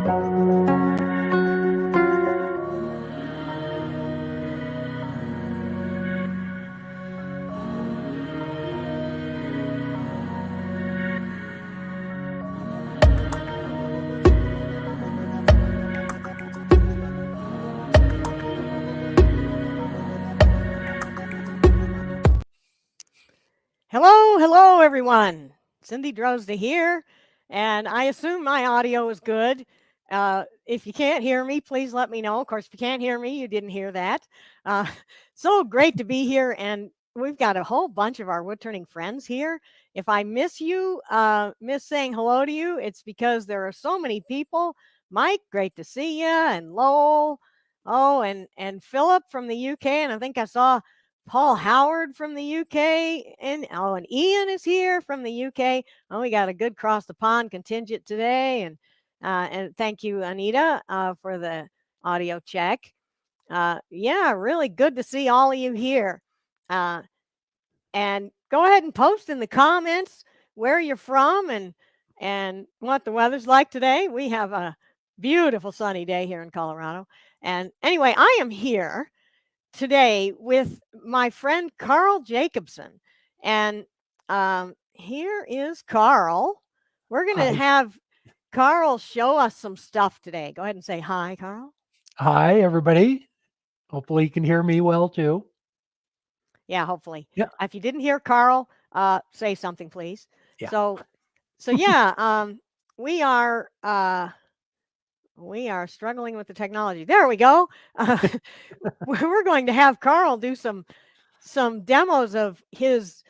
Hello, everyone. Cindy Drozda here, and I assume my audio is good. If you can't hear me, please let me know. Of course, if you can't hear me, you didn't hear that. Uh, so great to be here, and we've got a whole bunch of our wood turning friends here. If I miss you, miss saying hello to you, it's because there are so many people. Mike, great to see you, and Lowell, and Philip from the UK, and I think I saw Paul Howard from the UK, and Ian is here from the UK. Oh, we got a good cross the pond contingent today, and thank you, Anita, for the audio check. Yeah, really good to see all of you here. And go ahead and post in the comments where you're from and what the weather's like today. We have a beautiful sunny day here in Colorado. And anyway, I am here today with my friend Carl Jacobson. And here is Carl. We're going to have Carl show us some stuff today. Go ahead and say hi, Carl. Hi, everybody. Hopefully you can hear me well, too. Yeah, hopefully. Yeah. If you didn't hear Carl, say something, please. Yeah. So yeah, we are struggling with the technology. There we go. We're going to have Carl do some demos of his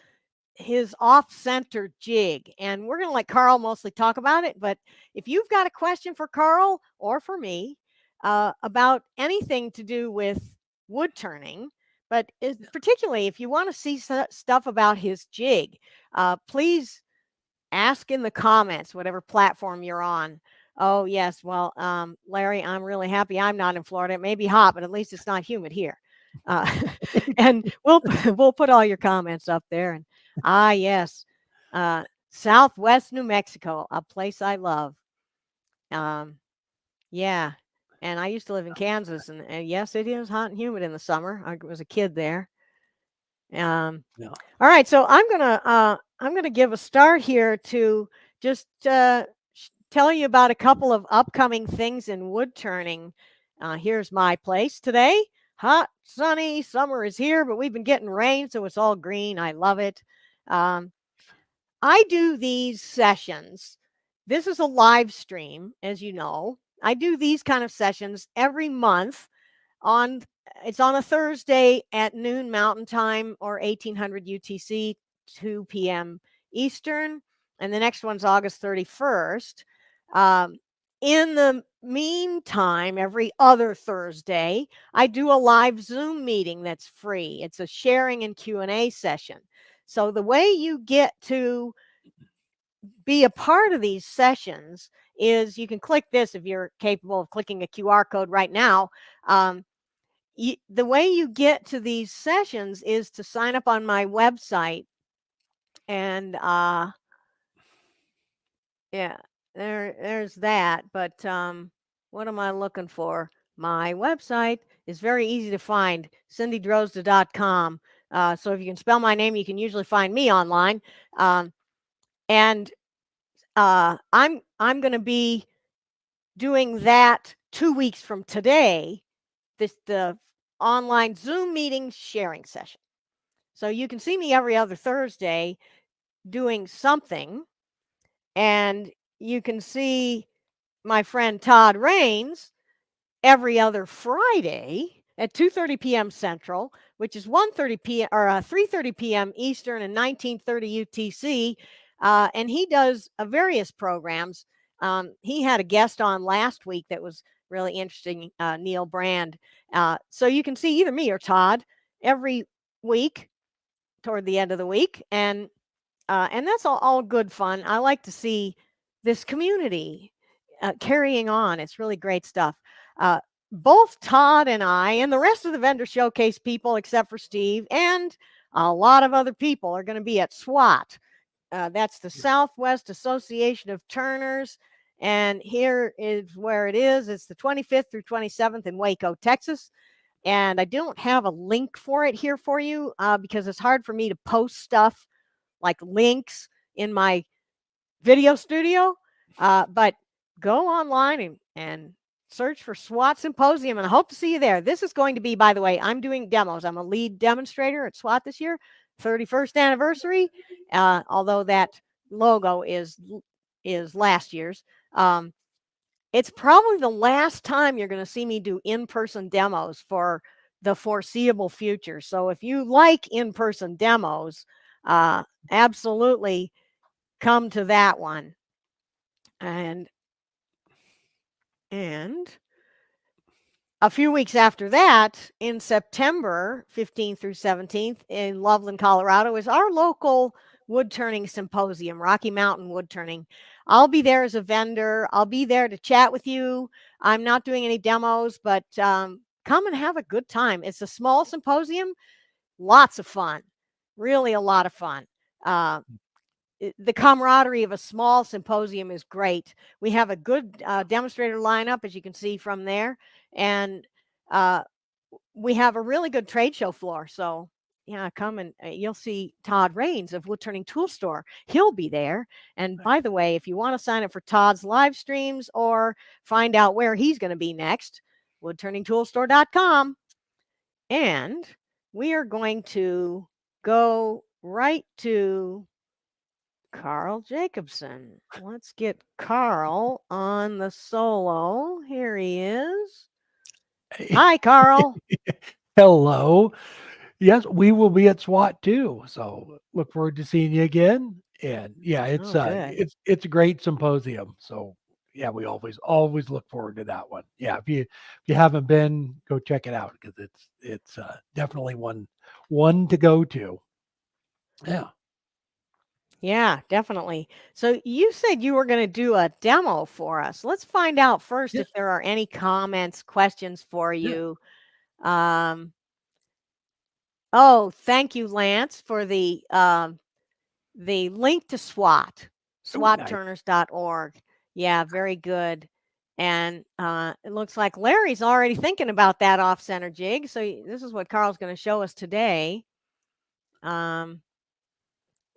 off-center jig, and we're going to let Carl mostly talk about it. But if you've got a question for Carl or for me about anything to do with wood turning, but particularly if you want to see stuff about his jig, please ask in the comments, whatever platform you're on. Oh, yes. Well, Larry, I'm really happy I'm not in Florida. It may be hot, but at least it's not humid here. And we'll put all your comments up there. And yes, Southwest New Mexico, a place I love. Yeah. And I used to live in Kansas, and yes, it is hot and humid in the summer. I was a kid there. All right, so I'm gonna give a start here to just tell you about a couple of upcoming things in wood turning. Here's my place today. Hot, sunny, summer is here, but we've been getting rain, so it's all green. I love it. I do these sessions. This is a live stream, as you know. I do these kind of sessions every month it's on a Thursday at noon Mountain Time or 1800 UTC, 2 p.m. Eastern. And the next one's August 31st. In the meantime, every other Thursday, I do a live Zoom meeting that's free. It's a sharing and Q&A session. So the way you get to be a part of these sessions is you can click this if you're capable of clicking a QR code right now. The way you get to these sessions is to sign up on my website. And yeah, there's that. But what am I looking for? My website is very easy to find, cindydrozda.com. So if you can spell my name, you can usually find me online. And I'm going to be doing that 2 weeks from today, the online Zoom meeting sharing session. So you can see me every other Thursday doing something, and you can see my friend Todd Rains every other Friday at 2:30 p.m. Central, which is 1:30 p.m. or 3:30 p.m. Eastern and 19:30 UTC. And he does various programs. He had a guest on last week that was really interesting, Neil Brand. So you can see either me or Todd every week toward the end of the week. And that's all good fun. I like to see this community carrying on. It's really great stuff. Both Todd and I and the rest of the vendor showcase people, except for Steve, and a lot of other people are going to be at SWAT. That's the Southwest Association of Turners. And here is where it is. It's the 25th through 27th in Waco, Texas. And I don't have a link for it here for you because it's hard for me to post stuff like links in my video studio. But go online and search for SWAT Symposium, and I hope to see you there. This is going to be, by the way, I'm doing demos. I'm a lead demonstrator at SWAT this year, 31st anniversary. Although that logo is last year's. It's probably the last time you're going to see me do in-person demos for the foreseeable future. So if you like in-person demos, absolutely come to that one. And a few weeks after that, in September 15th through 17th in Loveland, Colorado, is our local wood turning symposium, Rocky Mountain Wood Turning. I'll be there as a vendor. I'll be there to chat with you. I'm not doing any demos, but come and have a good time. It's a small symposium, lots of fun, really a lot of fun. The camaraderie of a small symposium is great. We have a good demonstrator lineup, as you can see from there, and we have a really good trade show floor. So yeah, come and you'll see Todd Raines of Woodturning Tool Store. He'll be there. And by the way, if you want to sign up for Todd's live streams or find out where he's going to be next, woodturningtoolstore.com. And we are going to go right to Carl Jacobson. Let's get Carl on the solo. Here he is. Hi, Carl. Hello. Yes, we will be at SWAT too. So look forward to seeing you again. And yeah, Oh, good. it's a great symposium. So yeah, we always look forward to that one. Yeah, if you haven't been, go check it out because it's definitely one to go to. Yeah. Yeah, definitely. So you said you were going to do a demo for us. Let's find out first Yeah. if there are any comments, questions for Yeah. you. Um, oh, thank you, Lance, for the link to SWAT, Oh, nice. swatturners.org. Yeah, very good. And it looks like Larry's already thinking about that off-center jig. So this is what Carl's going to show us today.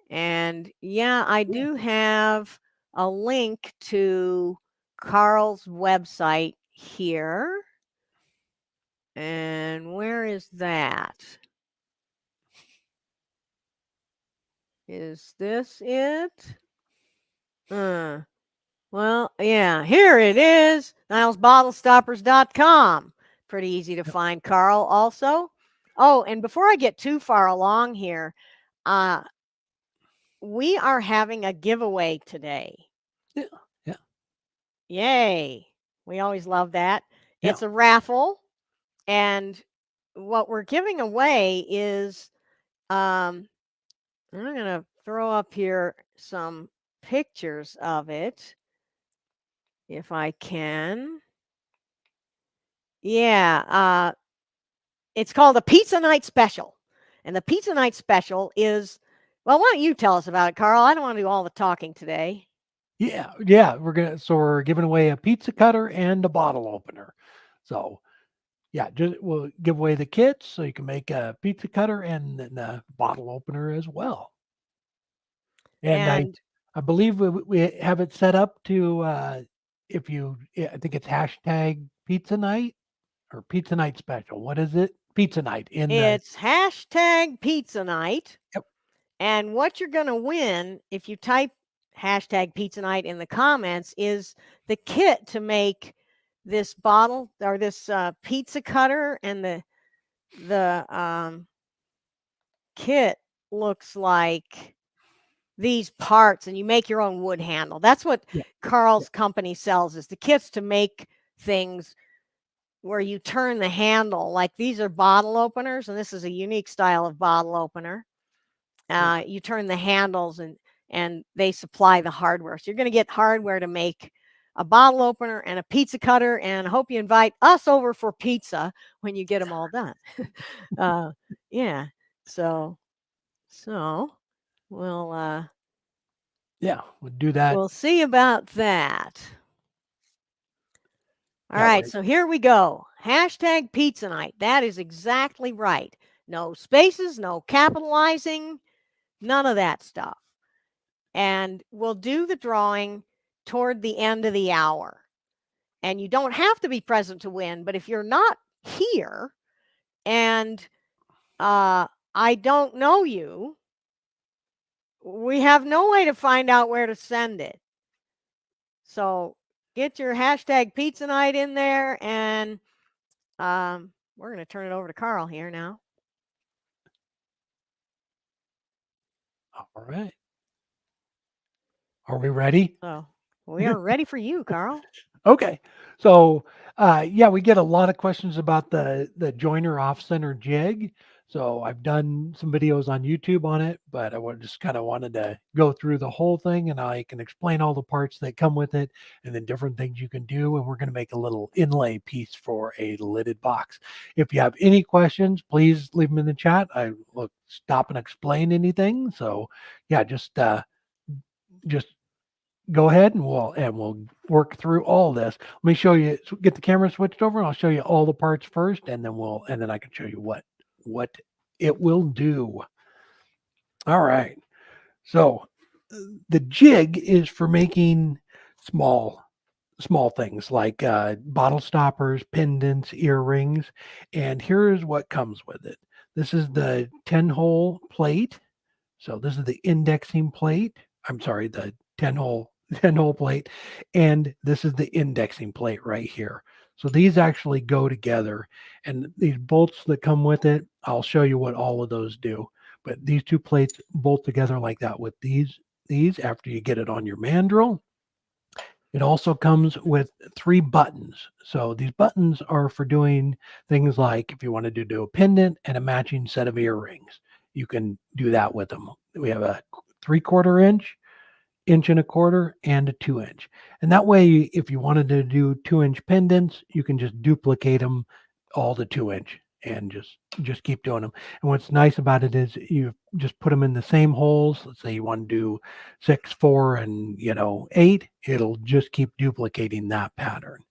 And yeah, I Yeah. do have a link to Carl's website here. And where is that? Is this it? Well, yeah, here it is. NilesBottleStoppers.com. Pretty easy to Yep. find, Carl, also. Oh, and before I get too far along here, uh, we are having a giveaway today. Yeah. Yeah. Yay. We always love that. Yeah. It's a raffle. And what we're giving away is I'm going to throw up here some pictures of it if I can. Yeah, it's called a Pizza Night Special. And the Pizza Night Special is, well, why don't you tell us about it, Carl? I don't want to do all the talking today. Yeah. Yeah. We're giving away a pizza cutter and a bottle opener. So yeah, just we'll give away the kits so you can make a pizza cutter and then a bottle opener as well. And And I believe we have it set up to if you yeah, I think it's hashtag pizza night or pizza night special. What is it? Pizza night in the it's hashtag Pizza Night. yep. And what you're going to win if you type hashtag Pizza Night in the comments is the kit to make this bottle or this pizza cutter. And the kit looks like these parts, and you make your own wood handle. That's what Yeah. Yeah. Carl's company sells, is the kits to make things where you turn the handle. Like these are bottle openers, and this is a unique style of bottle opener. Yeah. You turn the handles, and they supply the hardware. So you're going to get hardware to make a bottle opener and a pizza cutter. And I hope you invite us over for pizza when you get them all done. Yeah. So we'll Yeah. We'll do that. we'll see about that. All Yeah, right, right. so here we go. Hashtag pizza night. That is exactly right. No spaces, no capitalizing, none of that stuff. And we'll do the drawing toward the end of the hour. And you don't have to be present to win, but if you're not here and I don't know you, we have no way to find out where to send it. So get your hashtag pizza night in there, and we're going to turn it over to Carl here now. All right. Are we ready? So we are ready for you, Carl. Okay. So, yeah, we get a lot of questions about the Joyner Off-Center Jig. So I've done some videos on YouTube on it, but just kind of wanted to go through the whole thing, and I can explain all the parts that come with it and the different things you can do. And we're going to make a little inlay piece for a lidded box. If you have any questions, please leave them in the chat. I will stop and explain anything. So yeah, just go ahead and we'll work through all this. Let me show you. Get the camera switched over, and I'll show you all the parts first, and then I can show you what it will do. All right. So the jig is for making small small things like bottle stoppers, pendants, earrings, and here's what comes with it. This is the 10-hole plate. So this is the indexing plate. I'm sorry, the 10-hole 10-hole plate, and this is the indexing plate right here. So these actually go together, and these bolts that come with it, I'll show you what all of those do. But these two plates bolt together like that with these after you get it on your mandrel. It also comes with 3 buttons. So these buttons are for doing things like if you wanted to do a pendant and a matching set of earrings, you can do that with them. We have a 3/4 inch, inch and a quarter, and a 2 inch. And that way, if you wanted to do 2 inch pendants, you can just duplicate them all to 2 inch and just keep doing them. And what's nice about it is you just put them in the same holes. Let's say you want to do 6, 4, and 8. It'll just keep duplicating that pattern.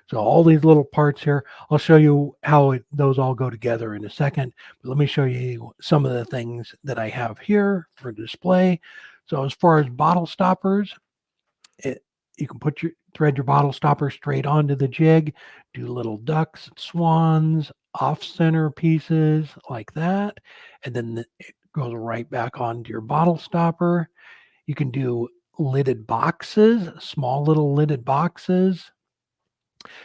So all these little parts here, I'll show you how those all go together in a second. But let me show you some of the things that I have here for display. So as far as bottle stoppers, it, you can thread your bottle stopper straight onto the jig, do little ducks, swans, off-center pieces like that, and then it goes right back onto your bottle stopper. You can do lidded boxes, small little lidded boxes.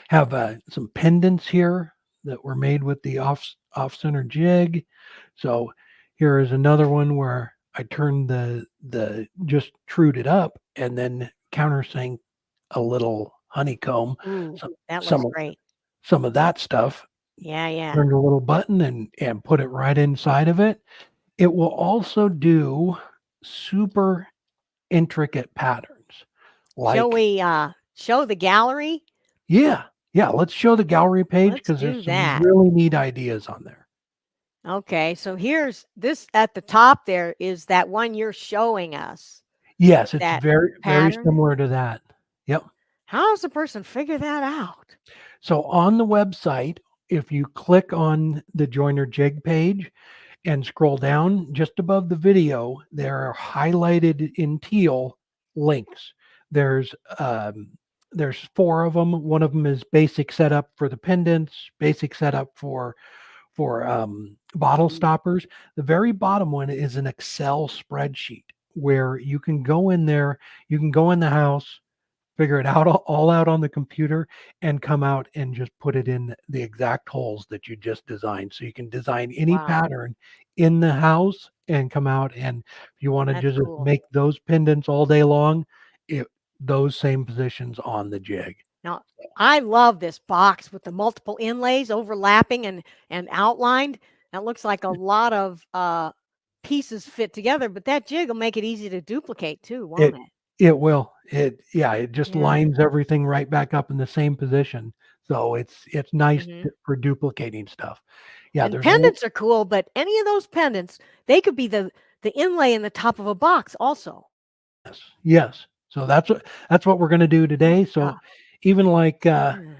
Have some pendants here that were made with the off-center jig. So here is another one where I turned the just trued it up and then countersink a little honeycomb, Ooh, some that looks some of great. some of that stuff. Yeah, yeah. Turned a little button and put it right inside of it. It will also do super intricate patterns Shall like we show the gallery? yeah, yeah. Let's show the gallery page Let's because there's do some that. really neat ideas on there. Okay, so here's this at the top there is that one you're showing us, Yes, it's that very, very pattern. similar to that. Yep. How does a person figure that out? So on the website, if you click on the Joiner Jig page and scroll down just above the video, there are highlighted in teal links. There's um, there's 4 of them. One of them is basic setup for the pendants, basic setup for bottle Mm. stoppers. The very bottom one is an Excel spreadsheet where you can go in there, you can go in the house, figure it out all out on the computer, and come out and just put it in the exact holes that you just designed. So you can design any Wow, pattern in the house and come out. And if you want to that's just cool. make those pendants all day long, it, those same positions on the jig. Now, I love this box with the multiple inlays overlapping and outlined. That looks like a lot of pieces fit together, but that jig will make it easy to duplicate too, It won't it? it will. It just Yeah. lines everything right back up in the same position. So it's nice Hmm. for duplicating stuff. Yeah, And there's all pendants are cool, but any of those pendants, they could be the inlay in the top of a box also. yes, yes. So that's what we're going to do Oh today. my So even like god.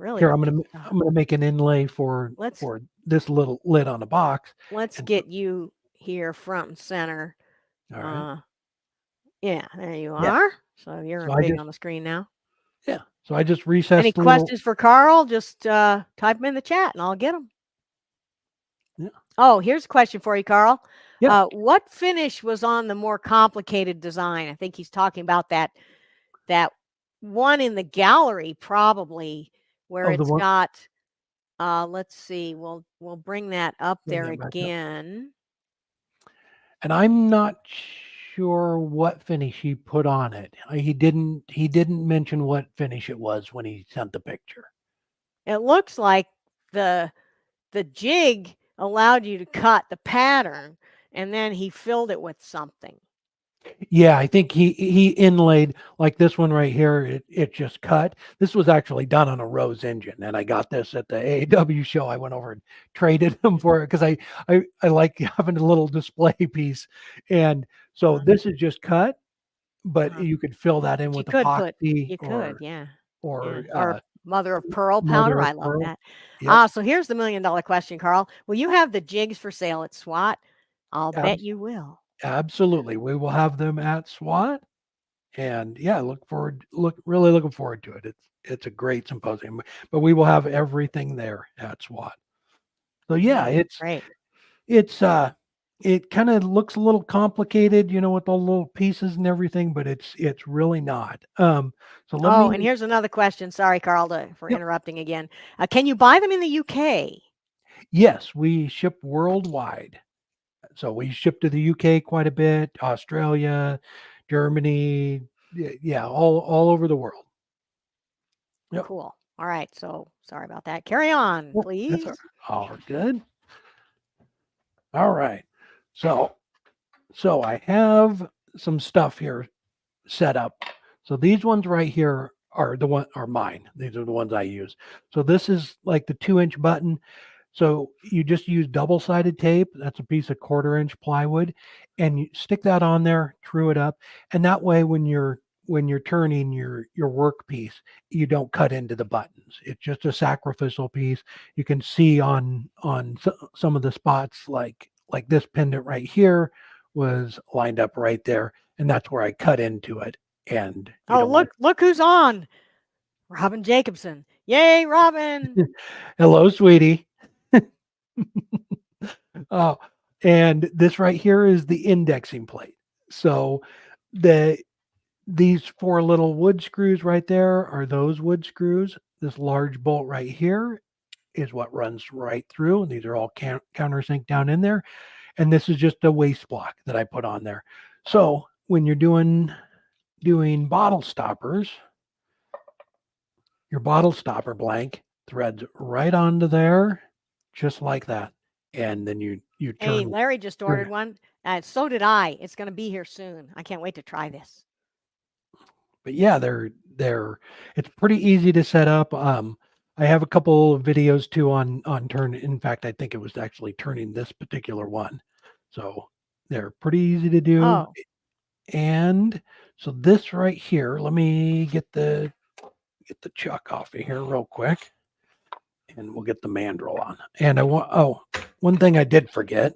Really Here, good stuff. I'm gonna make an inlay for Let's this little lid on the box. let's And get you here front and center. all right. Uh, yeah, there you Yeah. are. So you're So I big just on the screen now. yeah. So I just Any recessed the little questions for Carl? Just type them in the chat and I'll get them. yeah. Oh, here's a question for you, Carl. Yeah. What finish was on the more complicated design? I think he's talking about that one in the gallery, probably where Oh, the it's one got. Let's see. We'll bring that up bring there that back up. again. And I'm not sure what finish he put on it. He didn't mention what finish it was when he sent the picture. It looks like the the jig allowed you to cut the pattern, and then he filled it with something. Yeah, I think he inlaid like this one right here. It just cut. This was actually done on a Rose engine, and I got this at the AAW show. I went over and traded them for it because I like having a little display piece, and so Uh, this is just cut, but uh, you could fill that in but you with could put, epoxy you could, yeah, yeah, or or mother of pearl mother powder. of I love pearl. that. Yep, So here's the $1 million question, Carl. Will you have the jigs for sale at SWAT? I'll bet abs- you will. absolutely. We will have them at SWAT. And yeah, really looking forward to it. It's a great symposium, but we will have everything there at SWAT. So yeah, Great. it's it kind of looks a little complicated, with all the little pieces and everything, but it's really not. So let Oh, me and here's another question. Sorry, Carl, for yep. interrupting again. Can you buy them in the UK? Yes, we ship worldwide. So we ship to the UK quite a bit, Australia, Germany, yeah, all over the world. Yep. Cool. All right. So sorry about that. Carry on, Well, that's please. all good. All right. So I have some stuff here set up. So these ones right here are mine. These are the ones I use. So this is like the 2-inch button. So you just use double-sided tape. That's a piece of 1/4-inch plywood, and you stick that on there, true it up, and that way when you're turning your workpiece, you don't cut into the buttons. It's just a sacrificial piece. You can see on some of the spots like this pendant right here was lined up right there, and that's where I cut into it. And you Oh, don't want look who's on. Robin Jacobson. Yay, Robin. to. Hello, sweetie. Oh, and this right here is the indexing plate. So the these 4 little wood screws right there are those wood screws. This large bolt right here is what runs right through. And these are all countersink down in there. And this is just a waste block that I put on there. So when you're doing bottle stoppers, your bottle stopper blank threads right onto there, just like that. And then you Hey, turn Larry just ordered one. So did I. It's going to be here soon. I can't wait to try this. but yeah, it's pretty easy to set up. I have a couple of videos too on turn. In fact, I think it was actually turning this particular one. So they're pretty easy to do. Oh, And so this right here, let me get the chuck off of here real quick, and we'll get the mandrel on. And one thing I did forget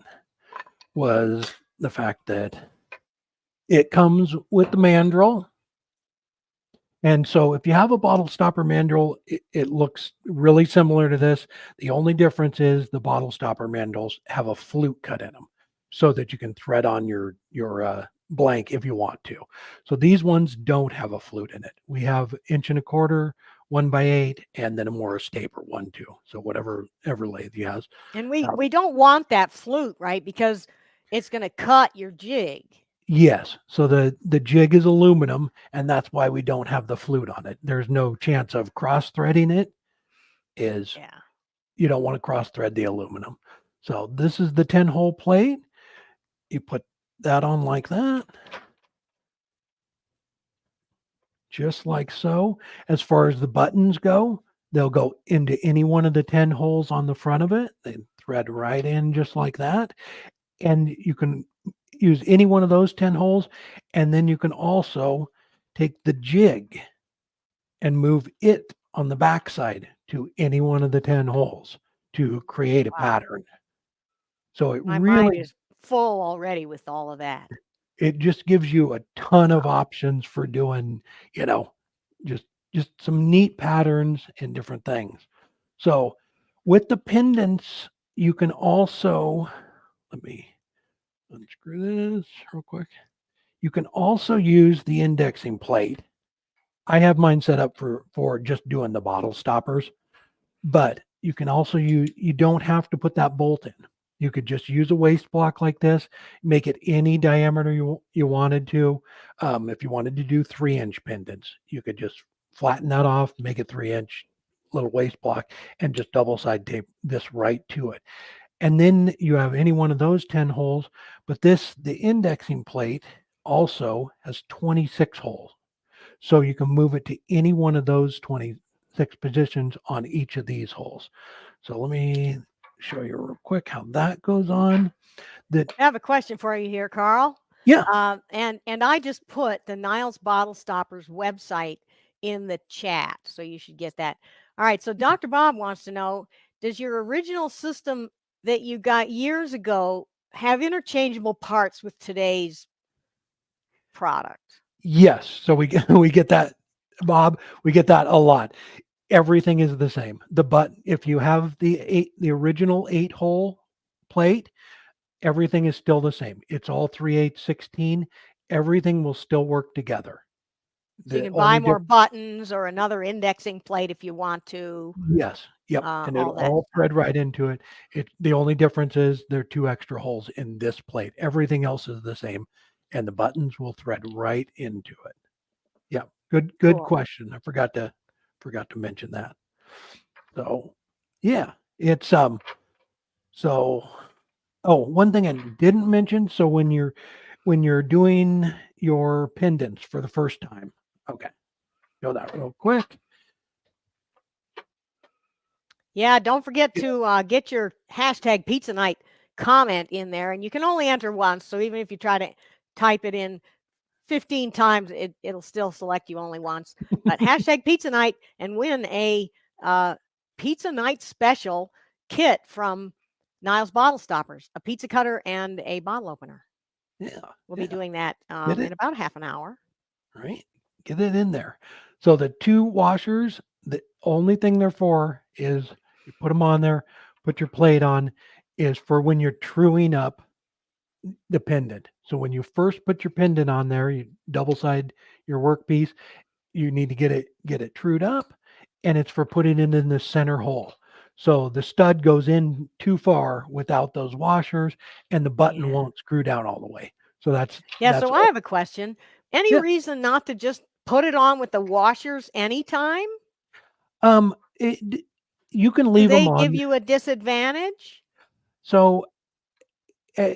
was the fact that it comes with the mandrel. And so if you have a bottle stopper mandrel, it looks really similar to this. The only difference is the bottle stopper mandrels have a flute cut in them so that you can thread on your blank if you want to. So these ones don't have a flute in it. We have 1.25 inch, 1x8, and then a Morris taper 1/2. So whatever lathe you has. and we don't want that flute, right? Because it's going to cut your jig. Yes. So the jig is aluminum, and that's why we don't have the flute on it. There's no chance of cross threading it. Yeah. You don't want to cross thread the aluminum. So this is the 10-hole plate. You put that on like that. Just like so. As far as the buttons go, they'll go into any one of the 10 holes on the front of it. They thread right in just like that. And you can use any one of those 10 holes. And then you can also take the jig and move it on the back side to any one of the 10 holes to create a Wow. pattern. So it My mind really is full already with all of that. it just gives you a ton of Wow. options for doing, you know, just just some neat patterns and different things. So with the pendants, you can also let me unscrew this real quick. You can also use the indexing plate. I have mine set up for just doing the bottle stoppers, but you can also use you don't have to put that bolt in. You could just use a waste block like this, make it any diameter you wanted to. If you wanted to do 3-inch pendants, you could just flatten that off, make it 3-inch little waste block, and just double side tape this right to it. And then you have any one of those 10 holes, but the indexing plate also has 26 holes. So you can move it to any one of those 26 positions on each of these holes. So let me show you real quick how that goes on. That I have a question for you here, Carl. Yeah, And I just put the Niles Bottle Stoppers website in the chat, so you should get that. All right. So Dr. Bob wants to know: does your original system that you got years ago have interchangeable parts with today's product? yes. So we get we get that, Bob. We get that a lot. Everything is the same. If you have the original 8-hole plate, everything is still the same. It's all 3/8 16. Everything will still work together. So you The can buy only more difference, buttons or another indexing plate if you want to, yes, yep, and all it'll that all stuff. thread right into it. The only difference is there are 2 extra holes in this plate. Everything else is the same, and the buttons will thread right into it. Yeah, good Cool. question. I forgot to mention that. So, yeah, it's so oh, one thing I didn't mention. So when you're doing your pendants for the first time, okay, show that real quick. Yeah, don't forget Yeah. to get your hashtag pizza night comment in there, and you can only enter once. So even if you try to type it in 15 times, it'll still select you only once. But hashtag pizza night and win a uh, pizza night special kit from Niles Bottle Stoppers, a pizza cutter and a bottle opener. Yeah, We'll be yeah, doing that get in it about half an hour. right, get it in there. So the 2 washers, the only thing they're for is you put them on there, put your plate on, is for when you're truing up the pendant. So when you first put your pendant on there, you double side your workpiece, you need to get it trued up, and it's for putting it in the center hole. So the stud goes in too far without those washers, and the button Yeah. won't screw down all the way. So Yeah. that's So I all. have a question. Any Yeah. reason not to just put it on with the washers anytime? You can Do leave them they give on. you a disadvantage? So uh,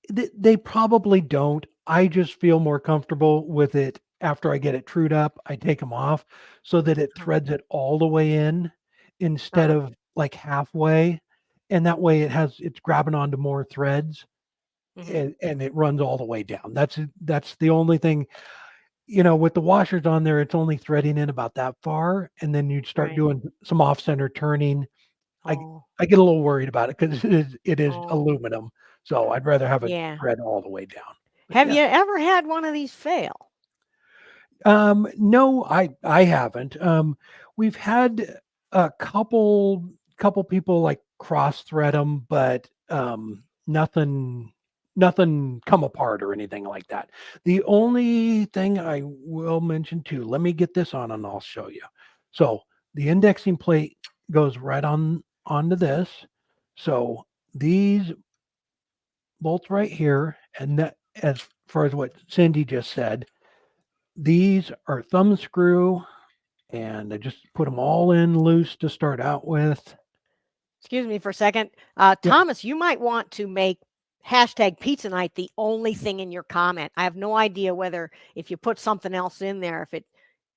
they probably don't. I just feel more comfortable with it after I get it trued up. I take them off so that it Uh-huh. threads it all the way in instead Uh-huh. of like halfway. And that way it's grabbing onto more threads Mhm. and it runs all the way down. That's the only thing, with the washers on there, it's only threading in about that far. And then you start Right. doing some off center turning. I Oh. I get a little worried about it because it is Oh. aluminum, so I'd rather have it Yeah. thread all the way down. But Have yeah, you ever had one of these fail? no, I haven't. We've had a couple people like cross thread them, but nothing come apart or anything like that. The only thing I will mention too, let me get this on and I'll show you. So the indexing plate goes right on onto this. So these bolts right here, and that as far as what Cindy just said, these are thumb screw, and I just put them all in loose to start out with. Excuse me for a second. Yeah. Thomas, you might want to make hashtag pizza night the only thing in your comment. I have no idea whether if you put something else in there, if it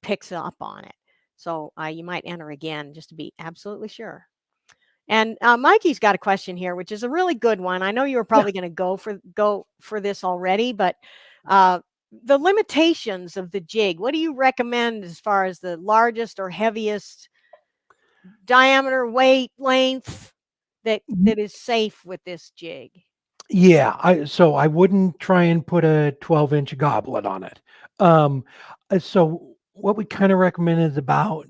picks up on it. So you might enter again just to be absolutely sure. And Mikey's got a question here, which is a really good one. I know you were Yeah. probably going to go for this already, but uh, the limitations of the jig. What do you recommend as far as the largest or heaviest diameter, weight, length that is safe with this jig? Yeah, so I wouldn't try and put a 12-inch goblet on it. Um, so what we kind of recommend is about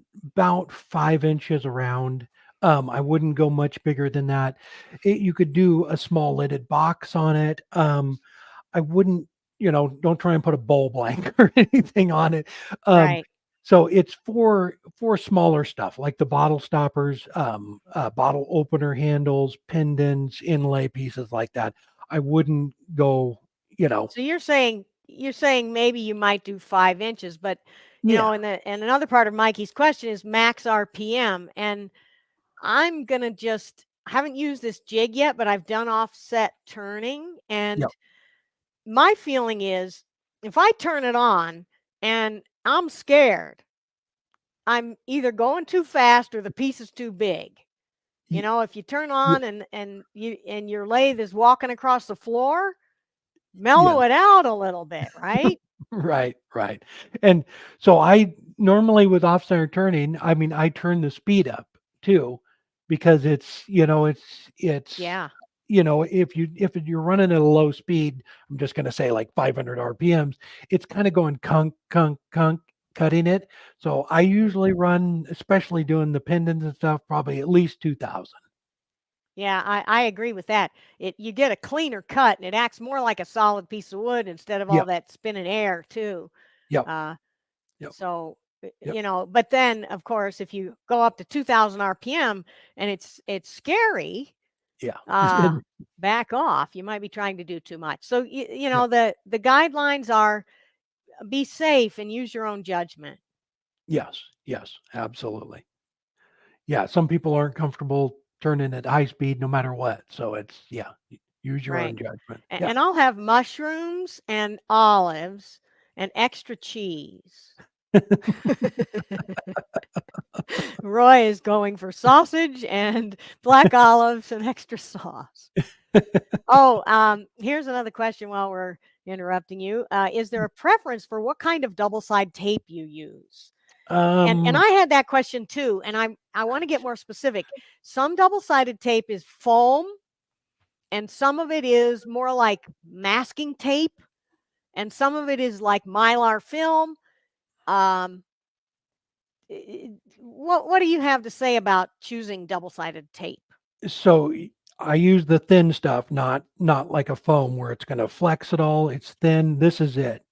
5 inches around. I wouldn't go much bigger than that. You could do a small lidded box on it. I wouldn't, don't try and put a bowl blank or anything on it. Um, Right. so it's for smaller stuff like the bottle stoppers, bottle opener handles, pendants, inlay pieces like that. I wouldn't go, you know, So you're saying maybe you might do 5 inches, but yeah, and another part of Mikey's question is max RPM, and I'm gonna just I haven't used this jig yet, but I've done offset turning, yeah, and my feeling is if I turn it on and I'm scared, I'm either going too fast or the piece is too big. y- If you turn yeah, on and your lathe is walking across the floor, yeah. mellow it out a little bit, right? Right, right. And so I normally with off-center turning, I mean, I turn the speed up too, because it's Yeah. if you're running at a low speed, I'm just going to say like 500 RPMs, it's kind of going kunk, kunk, kunk, cutting it. So I Mhm. usually run, especially doing the pendants and stuff, probably at least 2000. Yeah, I agree with that. You get a cleaner cut and it acts more like a solid piece of wood instead of all Yep, that spinning air too. yep, Uh, yep, so yep. but then of course if you go up to 2000 RPM and it's scary, Yeah. uh, back off. You might be trying to do too much. So Yep. the guidelines are be safe and use your own judgment. Yes, yes, absolutely. Yeah, some people aren't comfortable turning at high speed no matter what. So it's yeah, use your Right. own judgment. And, Yeah. and I'll have mushrooms and olives and extra cheese. Roy is going for sausage and black olives and extra sauce. Oh, here's another question while we're interrupting you. Is there a preference for what kind of double side tape you use? And um I had that question too, and I want to get more specific. Some double sided tape is foam, and some of it is more like masking tape, and some of it is like mylar film. Um, what do you have to say about choosing double sided tape? so I use the thin stuff, not like a foam where it's going to flex it all. It's thin. This is it.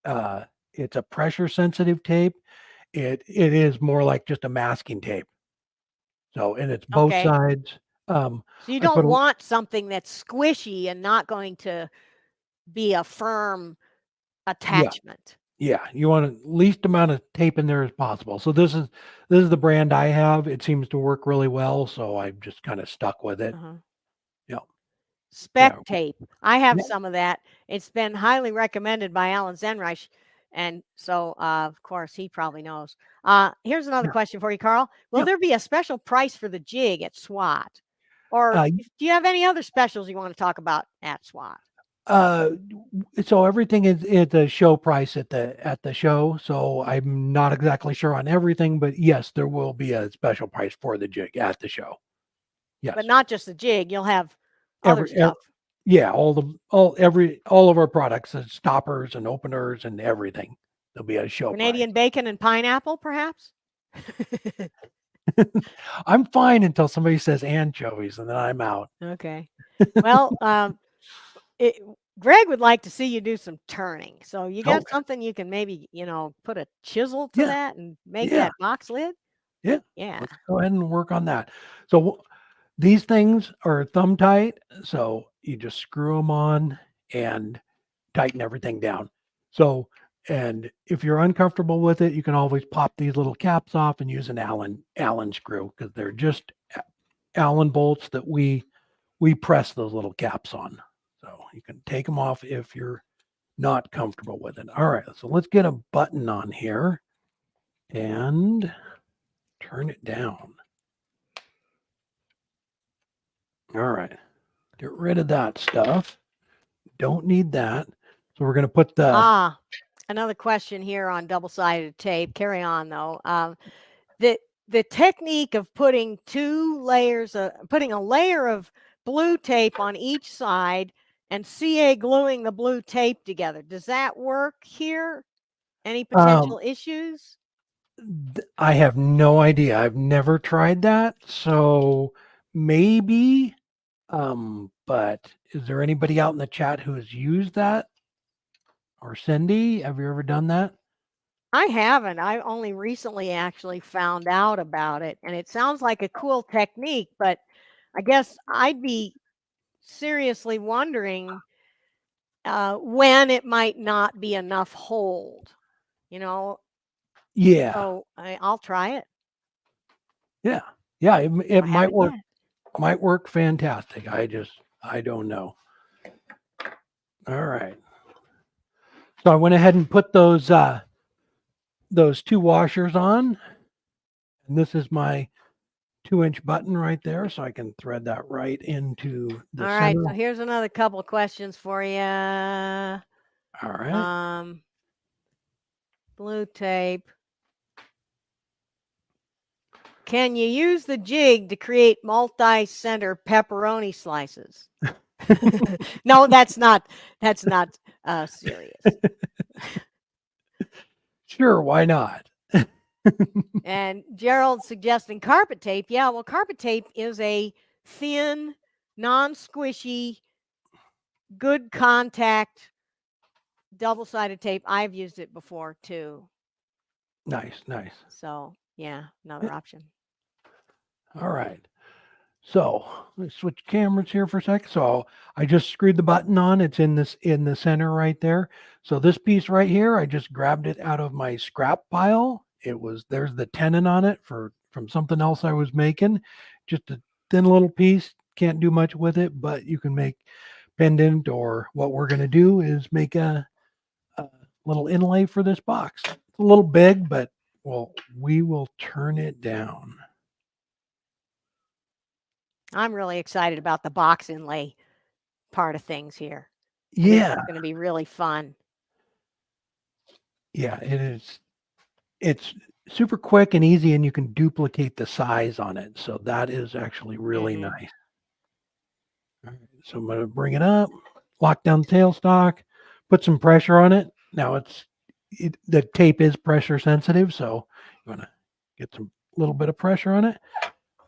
Uh it's a pressure sensitive tape. It is more like just a masking tape. So and it's both Okay. sides. So you I put don't a want something that's squishy and not going to be a firm yeah, attachment. yeah, you want the least amount of tape in there as possible. So this is the brand I have. It seems to work really well, so I've just kind of stuck with it. Uh-huh. Yeah, Spec yeah, tape. I have yeah, some of that. It's been highly recommended by Alan Zenreich. And so, of course, he probably knows. Here's another yeah. question for you, Carl. Will Yeah. there be a special price for the jig at SWAT? Or Uh, do you have any other specials you want to talk about at SWAT? uh, so everything is the show price at the show. So I'm not exactly sure on everything, but yes, there will be a special price for the jig at the show. But Yes, not just the jig, you'll have other every stuff. yeah, all of our products, stoppers and openers and everything. There'll be a show price. Canadian bacon and pineapple, perhaps? I'm fine until somebody says anchovies, and then I'm out. Okay. Well, it, Greg would like to see you do some turning. So you got Okay. something you can maybe, put a chisel to Yeah. that and make Yeah. that box lid? Yeah. Yeah. Let's go ahead and work on that. So these things are thumb tight, so you just screw them on and tighten everything down. So, and if you're uncomfortable with it, you can always pop these little caps off and use an Allen screw because they're just Allen bolts that we press those little caps on. So you can take them off if you're not comfortable with it. All right, so let's get a button on here and turn it down. All right, get rid of that stuff. Don't need that. So we're going to put the Ah, another question here on double sided tape. Carry on, though. the technique of putting putting a layer of blue tape on each side and CA gluing the blue tape together. Does that work here? Any potential issues? I have no idea. I've never tried that. So maybe, but is there anybody out in the chat who has used that? Or Cindy, have you ever done that? I haven't. I only recently actually found out about it, and it sounds like a cool technique, but I guess I'd be seriously wondering when it might not be enough hold, you know. Yeah. So I'll try it. Yeah. Yeah. It I might haven't work. yet. Might work fantastic. I don't know. All right. So I went ahead and put those two washers on. And this is my 2-inch button right there. So I can thread that right into the All right. center. So here's another couple of questions for you. All right. Blue tape. Can you use the jig to create multi-center pepperoni slices? No, that's not serious. Sure, why not? And Gerald's suggesting carpet tape. Yeah, well, carpet tape is a thin, non-squishy, good contact, double-sided tape. I've used it before too. Nice, nice. So yeah, another option. All right. So let's switch cameras here for a sec. So I just screwed the button on. It's in the center right there. So this piece right here, I just grabbed it out of my scrap pile. There's the tenon on it from something else I was making. Just a thin little piece. Can't do much with it, but you can make pendant, or what we're going to do is make a little inlay for this box. It's a little big, but we will turn it down. I'm really excited about the box inlay part of things here. Yeah. It's going to be really fun. Yeah, it is. It's super quick and easy, and you can duplicate the size on it. So that is actually really nice. All right, so I'm going to bring it up, lock down the tailstock, put some pressure on it. Now the tape is pressure sensitive, so you want to get some little bit of pressure on it.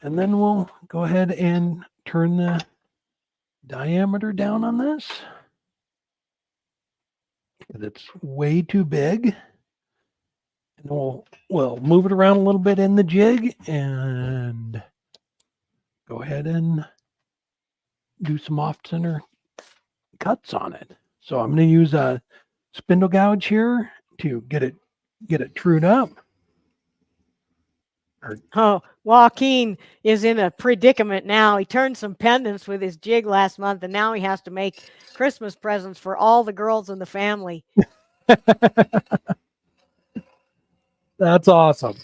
And then we'll go ahead and turn the diameter down on this, because it's way too big. And we'll move it around a little bit in the jig and go ahead and do some off-center cuts on it. So I'm going to use a spindle gouge here to get it trued up. Oh, Joaquin is in a predicament now. He turned some pendants with his jig last month, and now he has to make Christmas presents for all the girls in the family. That's awesome.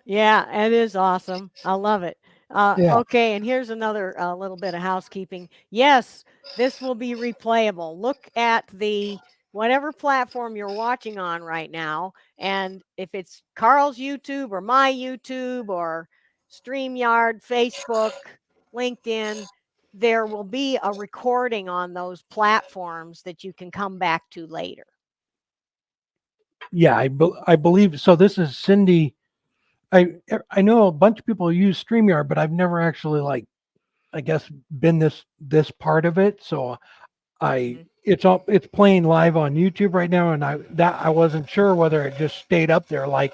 Yeah, it is awesome. I love it. Yeah. Okay, and here's another little bit of housekeeping. Yes, this will be replayable. Look at the whatever platform you're watching on right now, and if it's Carl's YouTube or my YouTube or StreamYard, Facebook, LinkedIn, there will be a recording on those platforms that you can come back to later. Yeah, I believe so. This is Cindy. I know a bunch of people use StreamYard, but I've never actually I guess been this part of it. So it's playing live on YouTube right now, and I wasn't sure whether it just stayed up there like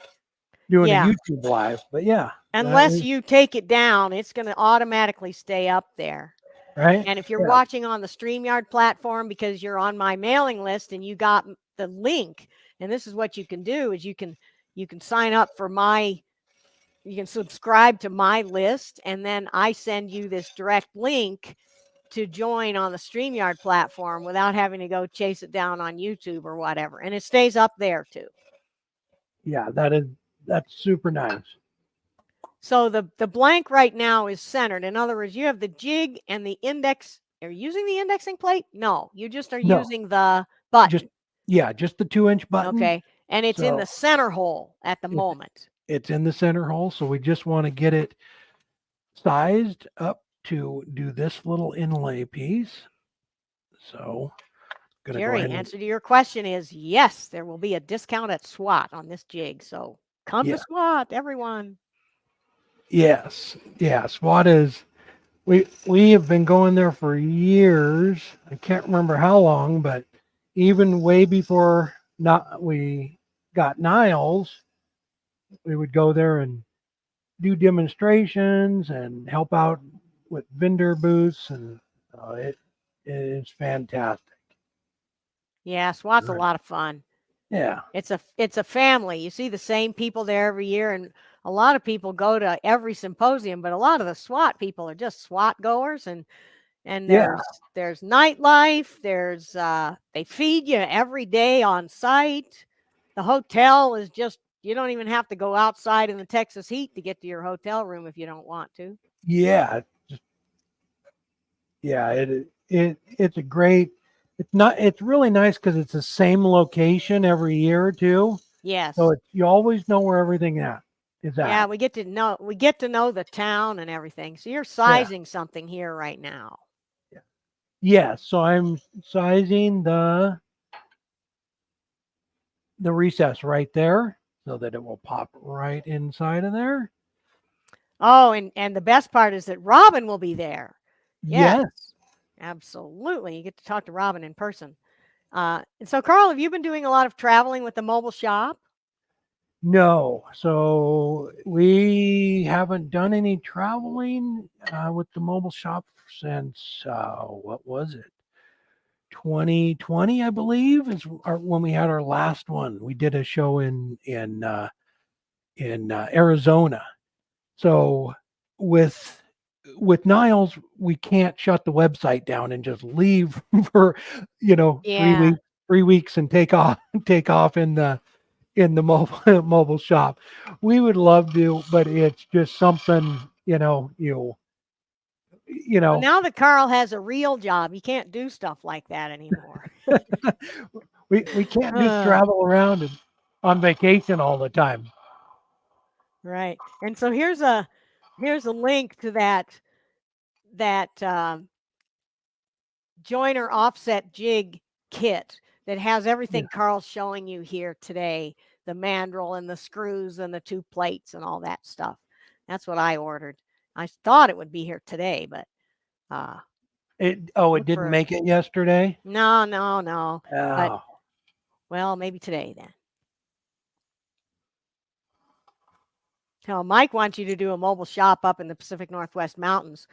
doing a YouTube live. But yeah, unless you take it down, it's going to automatically stay up there. Right. And if you're watching on the StreamYard platform because you're on my mailing list and you got the link, and this is what you can do is you can sign up for you can subscribe to my list, and then I send you this direct link to join on the StreamYard platform without having to go chase it down on YouTube or whatever. And it stays up there too. Yeah, that's super nice. So the blank right now is centered. In other words, you have the jig and the index. Are you using the indexing plate? No, you just are using the button. Just the 2-inch button. Okay. And it's in the center hole at the moment. it's in the center hole. So we just want to get it sized up to do this little inlay piece. So going to go Jerry, ahead and, answer to your question is yes, there will be a discount at SWAT on this jig. So come to yeah, SWAT, everyone. yes, yes. What is, we have been going there for years. I can't remember how long, but even way before not we got Niles, we would go there and do demonstrations and help out with vendor booths, and it is fantastic. Yeah, SWAT's a Right. lot of fun. Yeah, It's a family. You see the same people there every year, and a lot of people go to every symposium, but a lot of the SWAT people are just SWAT goers, and yeah, there's nightlife. There's they feed you every day on site. The hotel is just you don't even have to go outside in the Texas heat to get to your hotel room if you don't want to. yeah, yeah. It's a great. It's not. It's really nice because it's the same location every year too. So Yes. it's, you always know where everything is Yeah, at. we get to know the town and everything. So you're Yeah. sizing something here right now. Yeah. Yeah. So I'm sizing the recess right there so that it will pop right inside of there. Oh, and the best part is that Robin will be there. Yes, Yes. absolutely. You get to talk to Robin in person. And so, Carl, have you been doing a lot of traveling with the mobile shop? No. So we haven't done any traveling with the mobile shop since what was it? 2020, I believe, is when we had our last one. We did a show in Arizona. So with Niles, we can't shut the website down and just leave for three Yeah. weeks 3 weeks and take off in the mobile mobile shop. We would love to, but it's just something you Well, know now that Carl has a real job, he can't do stuff like that anymore. we can't just Uh, travel around and on vacation all the time. right. And so here's a link to that Joyner offset jig kit that has Yeah. everything Carl's showing you here today, the mandrel and the screws and the two plates and all that stuff. That's what I ordered. I thought it would be here today, but uh It look didn't for make it yesterday. no, no, no. But Oh, well, maybe today then. Oh, Mike wants you to do a mobile shop up in the Pacific Northwest mountains.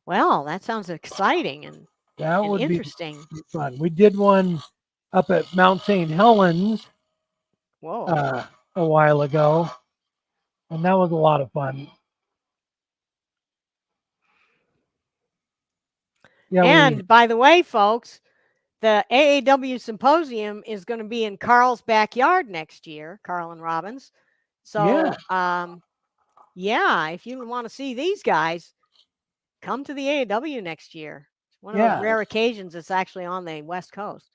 Well, that sounds exciting that and would be interesting. fun. We did one up at Mount St. Helens Whoa. uh, a while ago, and that was a lot of fun. Yeah, we And by the way, folks, the AAW symposium is going to be in Carl's backyard next year, Carl and Robbins. yeah, So, yeah, if you want to see these guys, come to the AAW next year. It's one of those yeah. rare occasions it's actually on the West Coast.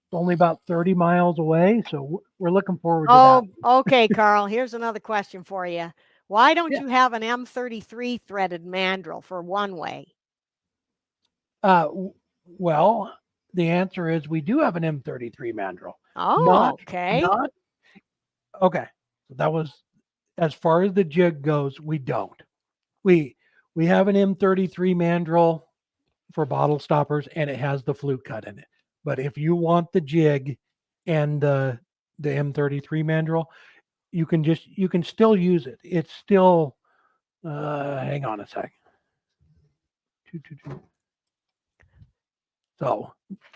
It's only about 30 miles away, so we're looking forward to that. Oh, okay, Carl. Here's another question for you. Why don't Yeah. you have an M33 threaded mandrel for one way? Well, the answer is we do have an M33 mandrel. Oh, Not, okay. not okay. So that was as far as the jig goes. We don't. We we have an M33 mandrel for bottle stoppers, and it has the flute cut in it. But if you want the jig and the M33 mandrel, you can still use it. It's still hang on a sec. Two, two, two. So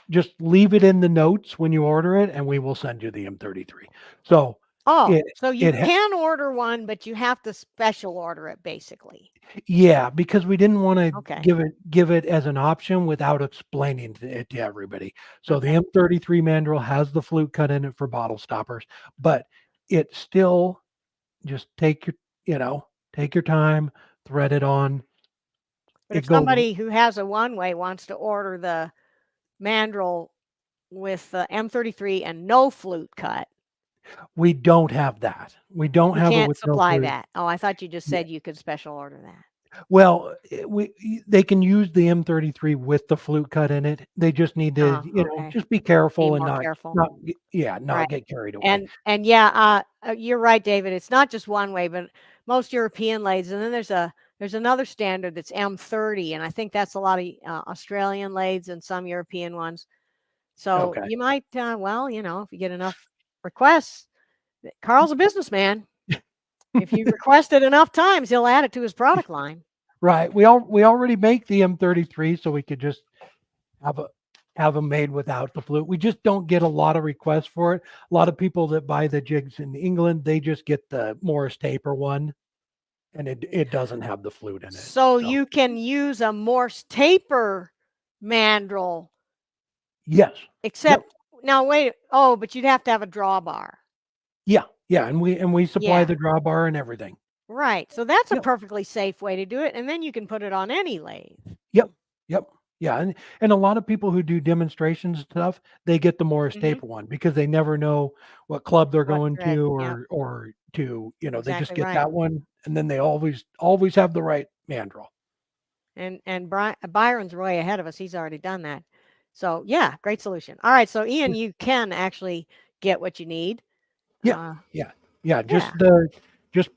just leave it in the notes when you order it, and we will send you the M33. So Oh, it so you it ha- can order one, but you have to special order it basically. yeah, because we didn't want to Okay. give it as an option without explaining it to everybody. So the Okay. M33 mandrel has the flute cut in it for bottle stoppers, but it still just take your time, thread it on. But if It goes somebody who has a one way wants to order the mandrel with the M33 and no flute cut, We don't have that. We don't You have it can't with no supply flute. that. Oh, I thought you just Yeah. said you could special order that. Well, they can use the M33 with the flute cut in it. They just need to, Oh, okay. just be Be careful and more careful. not Right. get carried away. And yeah, you're right, David. It's not just one way, but most European lathes, and then there's another standard that's M30, and I think that's a lot of Australian lathes and some European ones. So Okay. you might, well, if you get enough requests, Carl's a businessman. If you request it enough times, he'll add it to his product line. Right. We already make the M33, so we could just have a have them made without the flute. We just don't get a lot of requests for it. A lot of people that buy the jigs in England, they just get the Morris taper one, and it doesn't have the flute in it. So So you can use a Morse taper mandrel, yes. Yep. except now wait. Oh, but you'd have to have a drawbar. Yeah. Yeah. And we supply Yeah. the drawbar and everything. Right. So that's a Yep. perfectly safe way to do it. And then you can put it on any lathe. Yep. Yep. Yeah. And a lot of people who do demonstrations and stuff, they get the Morris Hmm. taper one because they never know what club they're What going thread? to Yep. or to, they just Exactly get right. that one and then they always have the right mandrel. And Byron's way ahead of us. He's already done that. So yeah, great solution. All right. So Ian, you can actually get what you need. Yeah. Uh, Yeah. Yeah. yeah. Just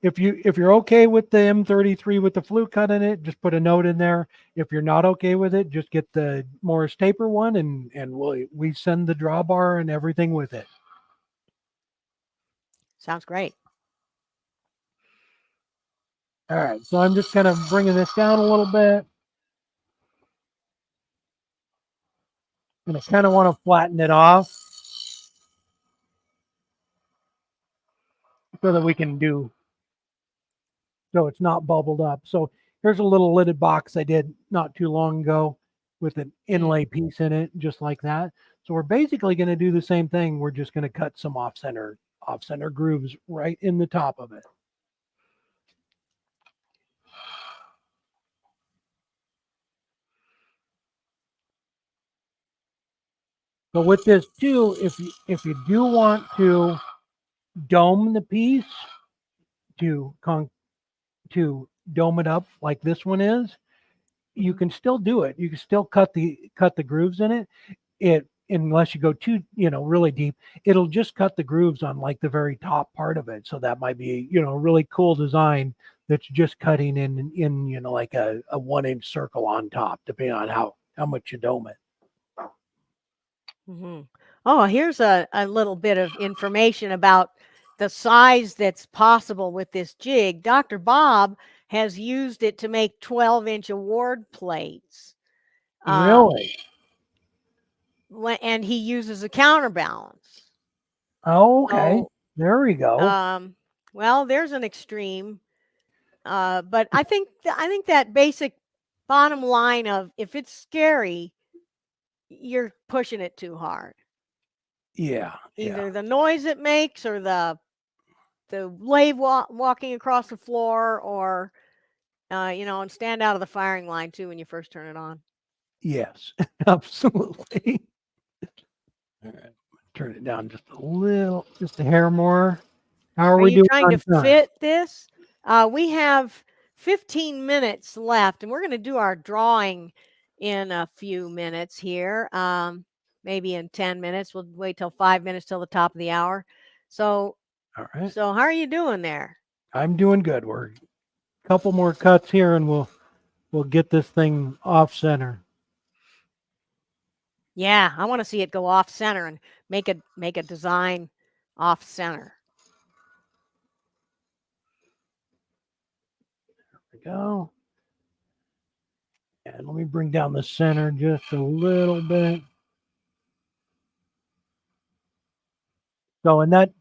if you're okay with the M33 with the flute cut in it, just put a note in there. If you're not okay with it, just get the Morris taper one and we send the drawbar and everything with it. Sounds great. All right. So I'm just kind of bringing this down a little bit. And I kind of want to flatten it off so that we can so it's not bubbled up. So here's a little lidded box I did not too long ago with an Mm. inlay piece in it, just like that. So we're basically going to do the same thing. We're just going to cut some off-center grooves right in the top of it. So with this too, if you do want to dome the piece to to dome it up like this one is, you Mhm. can still do it. You can still cut the grooves in it. It unless you go too, really deep, it'll just cut the grooves on like the very top part of it. So that might be, a really cool design that's just cutting in like a 1 inch circle on top, depending on how much you dome it. Mhm. Oh, here's a little bit of information about the size that's possible with this jig. Dr. Bob has used it to make 12-inch award plates. Really? And he uses a counterbalance. Oh, okay. So, There we go. well, there's an extreme. But I think that basic bottom line of if it's scary, you're pushing it too hard. Yeah, yeah, Either the noise it makes or the lathe walking across the floor or and stand out of the firing line too when you first turn it on. yes, absolutely. All right, turn it down just a hair more. How are Are we you doing trying to on time? fit this? We have 15 minutes left, and we're going to do our drawing in a few minutes here. Maybe in 10 minutes. We'll wait till 5 minutes till the top of the hour. So, All right, so how are you doing there? I'm doing good. We're a couple more cuts here, and we'll get this thing off center. Yeah, I want to see it go off center and make a design off center. There we go. And let me bring down the center just a little bit. So, and that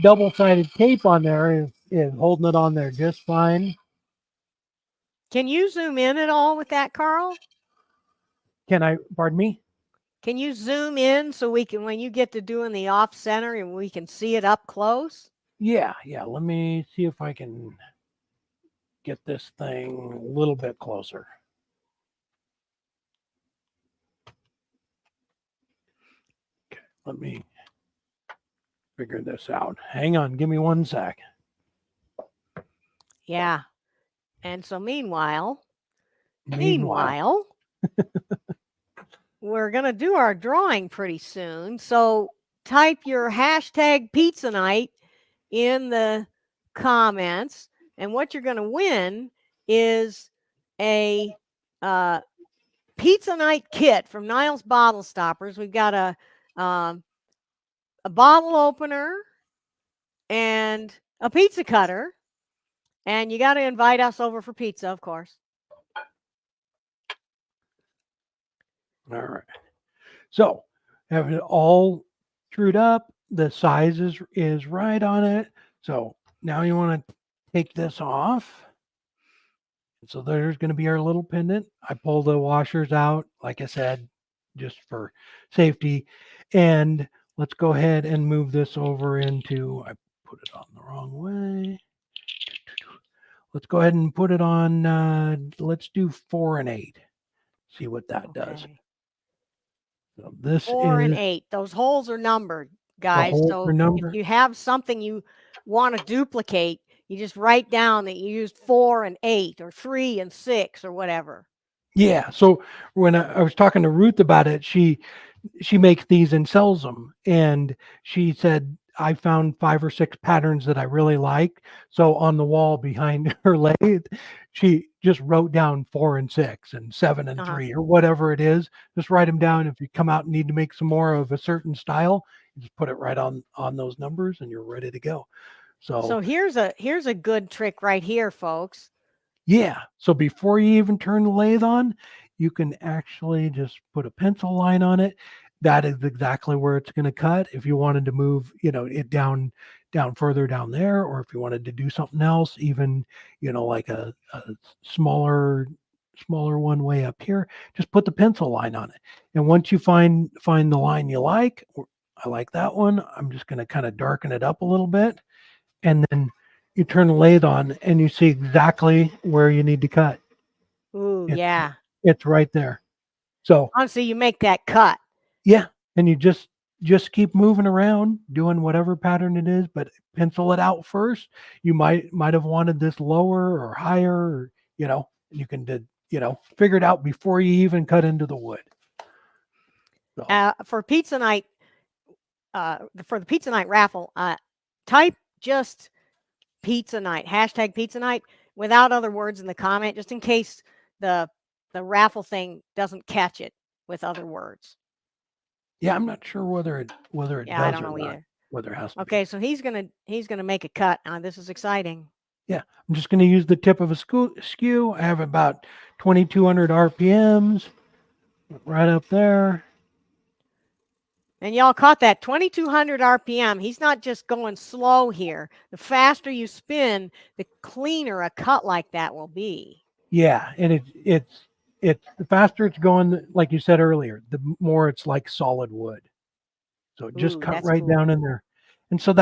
double-sided tape on there is holding it on there just fine. Can you zoom in at all with that, Carl? Pardon me? Can you zoom in so we can, when you get to doing the off center and we can see it up close? Yeah, yeah. Let me see if I can get this thing a little bit closer. Okay, let me. figure this out. Hang on, give me 1 sec. Yeah. And so Meanwhile, meanwhile, we're going to do our drawing pretty soon. So type your hashtag pizza night in the comments. And what you're going to win is a pizza night kit from Niles Bottle Stoppers. We've got a bottle opener and a pizza cutter. And you got to invite us over for pizza, of course. all right. So have it all screwed up. The size is right on it. So now you want to take this off. So there's going to be our little pendant. I pull the washers out, like I said, just for safety. And let's go ahead and move this over into, I put it on the wrong way. Let's go ahead and put it on, let's do 4 and 8. See what that does. Okay. So this 4 and is 8. Those holes are numbered, the guys. hole So for if number. you have something you want to duplicate, you just write down that you used 4 and 8 or 3 and 6 or whatever. Yeah. So when I was talking to Ruth about it, she makes these and sells them, and she said I found 5 or 6 patterns that I really like. So on the wall behind her lathe, she just wrote down 4 and 6 and 7 and Uh-huh. 3 or whatever it is. Just write them down. If you come out and need to make some more of a certain style, you just put it right on those numbers, and you're ready to go. So So here's a good trick right here, folks. yeah. So before you even turn the lathe on, you can actually just put a pencil line on it. That is exactly where it's going to cut. If you wanted to move, it down further down there, or if you wanted to do something else, even, like a smaller one way up here, just put the pencil line on it. And once you find the line you like, I like that one. I'm just going to kind of darken it up a little bit, and then you turn the lathe on and you see exactly where you need to cut. Ooh, It's yeah. it's right there. So Honestly, you make that cut. yeah, and you just keep moving around, doing whatever pattern it is, but pencil it out first. You might have wanted this lower or higher, or you can figure it out before you even cut into the wood. So For pizza night, for the pizza night raffle, type just pizza night, hashtag pizza night without other words in the comment, just in case the raffle thing doesn't catch it with other words. yeah, I'm not sure whether it Yeah, I does don't or know not, either. whether it has to be. Okay, so he's gonna make a cut. This is exciting. Yeah, I'm just going to use the tip of a skew. I have about 2,200 RPMs right up there. And y'all caught that 2,200 RPM. He's not just going slow here. The faster you spin, the cleaner a cut like that will be. Yeah, and it's the faster it's going, like you said earlier, the more it's like solid wood. So just Ooh, cut that's right cool. down in there. And so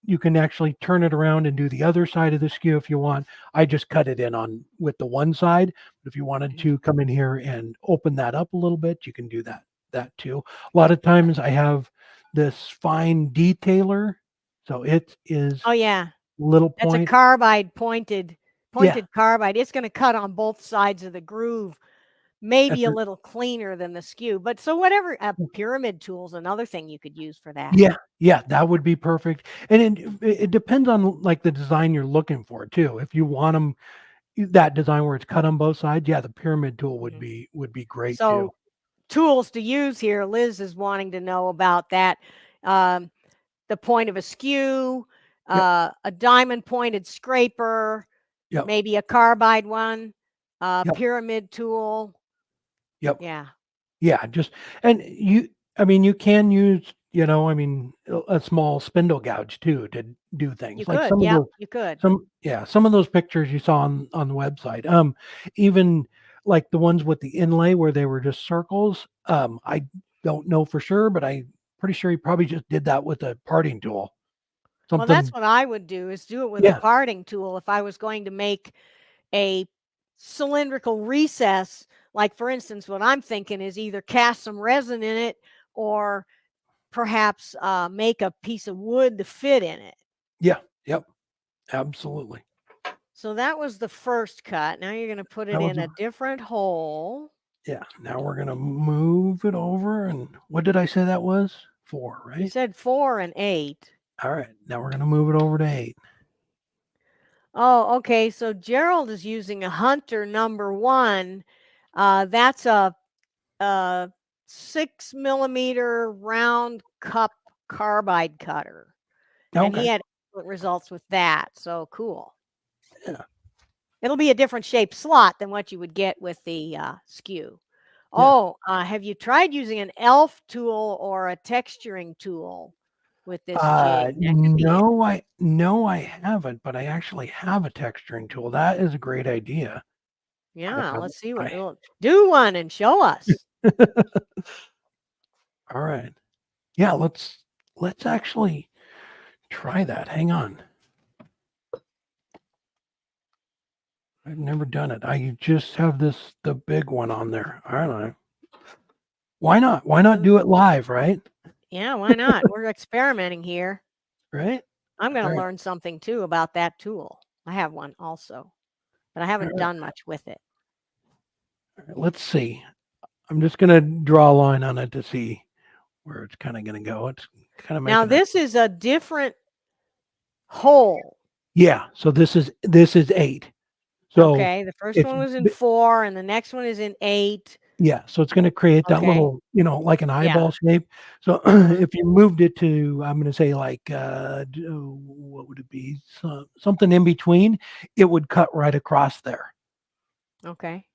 you can actually turn it around and do the other side of the skew if you want. I just cut it in on with the one side. But if you wanted to come in here and open that up a little bit, you can do that too. A lot of times I have this fine detailer. So it is Oh yeah, little that's a point. carbide Yeah, pointed carbide. It's going to cut on both sides of the groove, that's maybe a it. little cleaner than the skew. But so whatever, pyramid tool's another thing you could use for that. Yeah, that would be perfect. And it depends on like the design you're looking for too. If you want them that design where it's cut on both sides, yeah, the pyramid tool would Mhm. be great too. So tools to use here. Liz is wanting to know about that. Um, the point of a skew, Yep, a diamond pointed scraper, yep, maybe a carbide one, yep, pyramid tool. yep. Yeah, Yeah, just and I mean, you can use, a small spindle gouge too to do you things. Like could. some of Yep, those you could. some of those pictures you saw on the website. Even like the ones with the inlay where they were just circles. I don't know for sure, but I pretty sure he probably just did that with a parting tool. Well, that's Something. what I would do is do it with a Yeah. parting tool if I was going to make a cylindrical recess. Like for instance, what I'm thinking is either cast some resin in it or perhaps make a piece of wood to fit in it. Yeah. Yep. Absolutely. So that was the first cut. Now you're going to put it That was in a different hole. yeah. Now we're gonna move it over, and what did I say that was? 4, You right? said 4 and 8. All right. Now we're gonna move it over to 8. Oh, okay. So Gerald is using a Hunter #1. That's a 6 millimeter round cup carbide cutter, and he Okay. had excellent results with that. So cool. Yeah. It'll be a different shaped slot than what you would get with the skew. Yeah. Oh, have you tried using an elf tool or a texturing tool with this jig? That could be it. No, I haven't, but I actually have a texturing tool. That is a great idea. Yeah, let's see what I it'll do one and show us. all right. Yeah, let's actually try that. Hang on. I've never done it. I just have the big one on there. I don't know. Why not? Why not do it live, right? Yeah, why not? We're experimenting here. Right? I'm going All to right. learn something too about that tool. I have one also, but I All haven't right. done much with it. All right. Let's see. I'm just gonna draw a line on it to see where it's kind of gonna go. It's kind of Now, making a this is a different hole. yeah. So this is 8. So Okay, the first it's one was in 4 and the next one is in 8. yeah, so it's gonna create that Okay. little, like an Yeah. eyeball shape. So Uh-huh. if you moved it to, I'm gonna say like, what would it be? Something in between, it would cut right across there. Okay.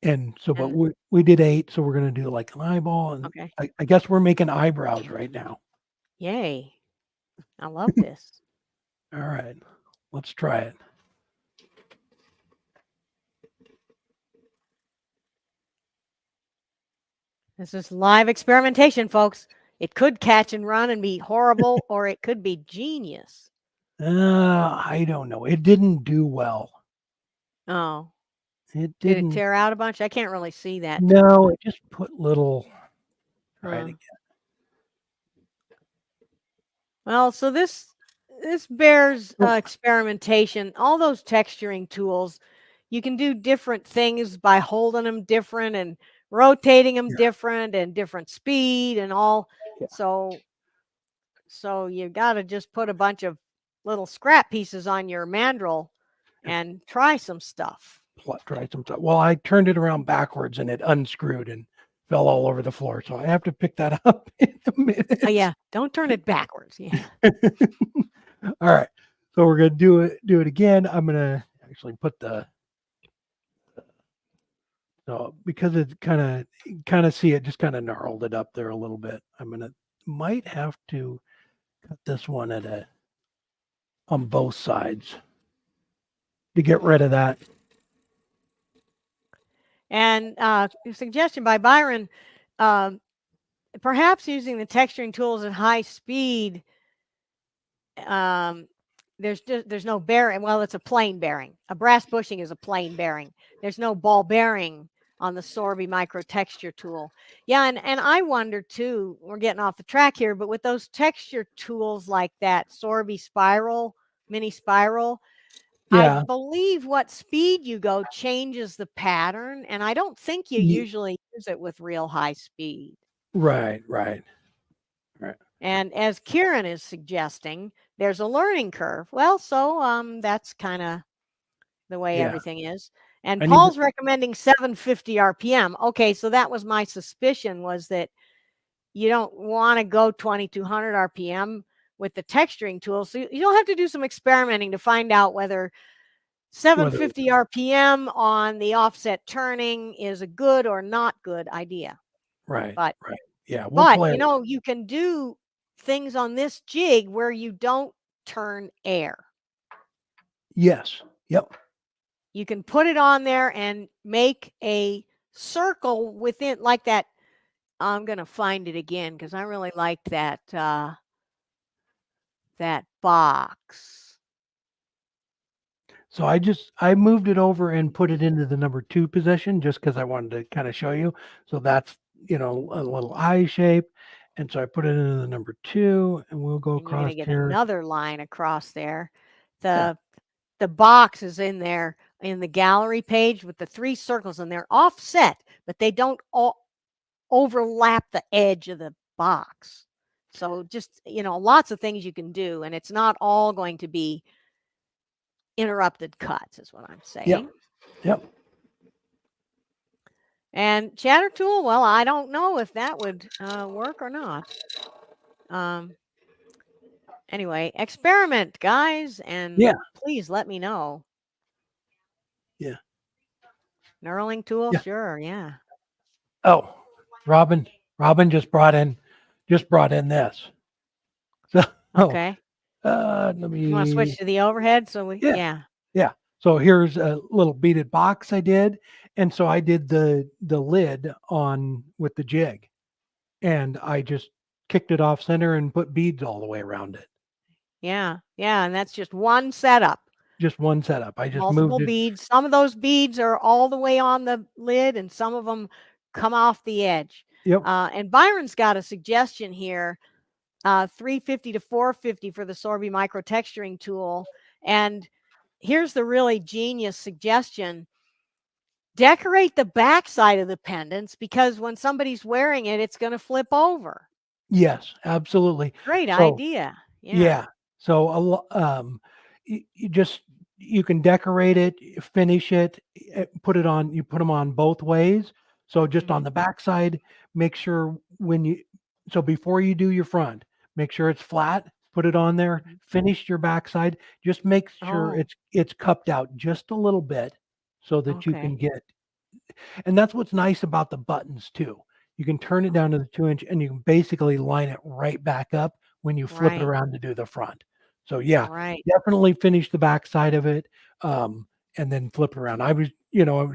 And so, but And we did 8, so we're gonna do like an eyeball, and okay. I guess we're making eyebrows right now. Yay. I love this. All right, let's try it. This is live experimentation, folks. It could catch and run and be horrible, or it could be genius. I don't know. It didn't do well. Oh, It did it didn't. tear out a bunch? I can't really see that. No, it just put little. Try it Huh. again. Well, so this bears Oh, experimentation. All those texturing tools, you can do different things by holding them different and rotating them yeah, different and different speed and all. yeah. So you got to just put a bunch of little scrap pieces on your mandrel and try some stuff. Try some stuff. Well, I turned it around backwards and it unscrewed and fell all over the floor. So I have to pick that up in a minute. Oh yeah, don't turn it backwards. Yeah. All right. So we're gonna do it again. I'm gonna actually put the so because it's kind of see it just kind of gnarled it up there a little bit. I'm gonna might have to cut this one on both sides to get rid of that. And a suggestion by Byron, uh, perhaps using the texturing tools at high speed. There's no bearing. Well, it's a plain bearing. A brass bushing is a plain bearing. There's no ball bearing on the Sorby micro texture tool. Yeah, and I wonder too, we're getting off the track here, but with those texture tools like that Sorby spiral, mini spiral, I Yeah. believe what speed you go changes the pattern, and I don't think you Ye- usually use it with real high speed. Right. Right. Right. And as Kieran is suggesting, there's a learning curve. Well, so that's kind of the way Yeah. everything is. And I need to, Paul's recommending 750 RPM. Okay, so that was my suspicion, was that you don't want to go 2200 RPM with the texturing tool. So you'll have to do some experimenting to find out whether whether 750 RPM on the offset turning is a good or not good idea. right. But Right. Yeah. We'll but play. you know, you can do things on this jig where you don't turn air. Yes. Yep. You can put it on there and make a circle within like that. I'm going to find it again because I really like that box. So I moved it over and put it into the number 2 position just because I wanted to kind of show you. So that's a little eye shape, And so I put it into the number 2, and we'll go And you're going across to get here. another line across there. Yeah. The box is in there in the gallery page with the 3 circles, and they're offset, but they don't overlap the edge of the box. So just, lots of things you can do, and it's not all going to be interrupted cuts is what I'm saying. Yep. And chatter tool, well, I don't know if that would work or not. Anyway, experiment, guys, and Yeah. please let me know. Yeah. Knurling tool, Yeah. sure, yeah. Oh, Robin just brought in this. So, Okay. let You want to switch me, to the overhead? So yeah. yeah. Yeah. So here's a little beaded box I did. And so I did the lid on with the jig, and I just kicked it off center and put beads all the way around it. Yeah. Yeah. And that's just one setup. Just one setup. I just Multiple moved it. beads. Some of those beads are all the way on the lid, and some of them come off the edge. Yep. And Byron's got a suggestion here, 350 to 450 for the Sorby micro texturing tool. And here's the really genius suggestion. Decorate the back side of the pendants, because when somebody's wearing it, it's going to flip over. Yes, absolutely. Great So idea. Yeah. yeah. So you can decorate it, finish it, put it on. You put them on both ways. So just on Mhm. the back side, make sure so before you do your front, make sure it's flat. Put it on there. Mhm. Finish your backside. Just make sure Oh, it's cupped out just a little bit, so that you can okay. get. And that's what's nice about the buttons too. You can turn it down to the 2-inch, and you can basically line it right back up when you flip it Right. around to do the front. So yeah, Right. definitely finish the back side of it, and then flip it around. I was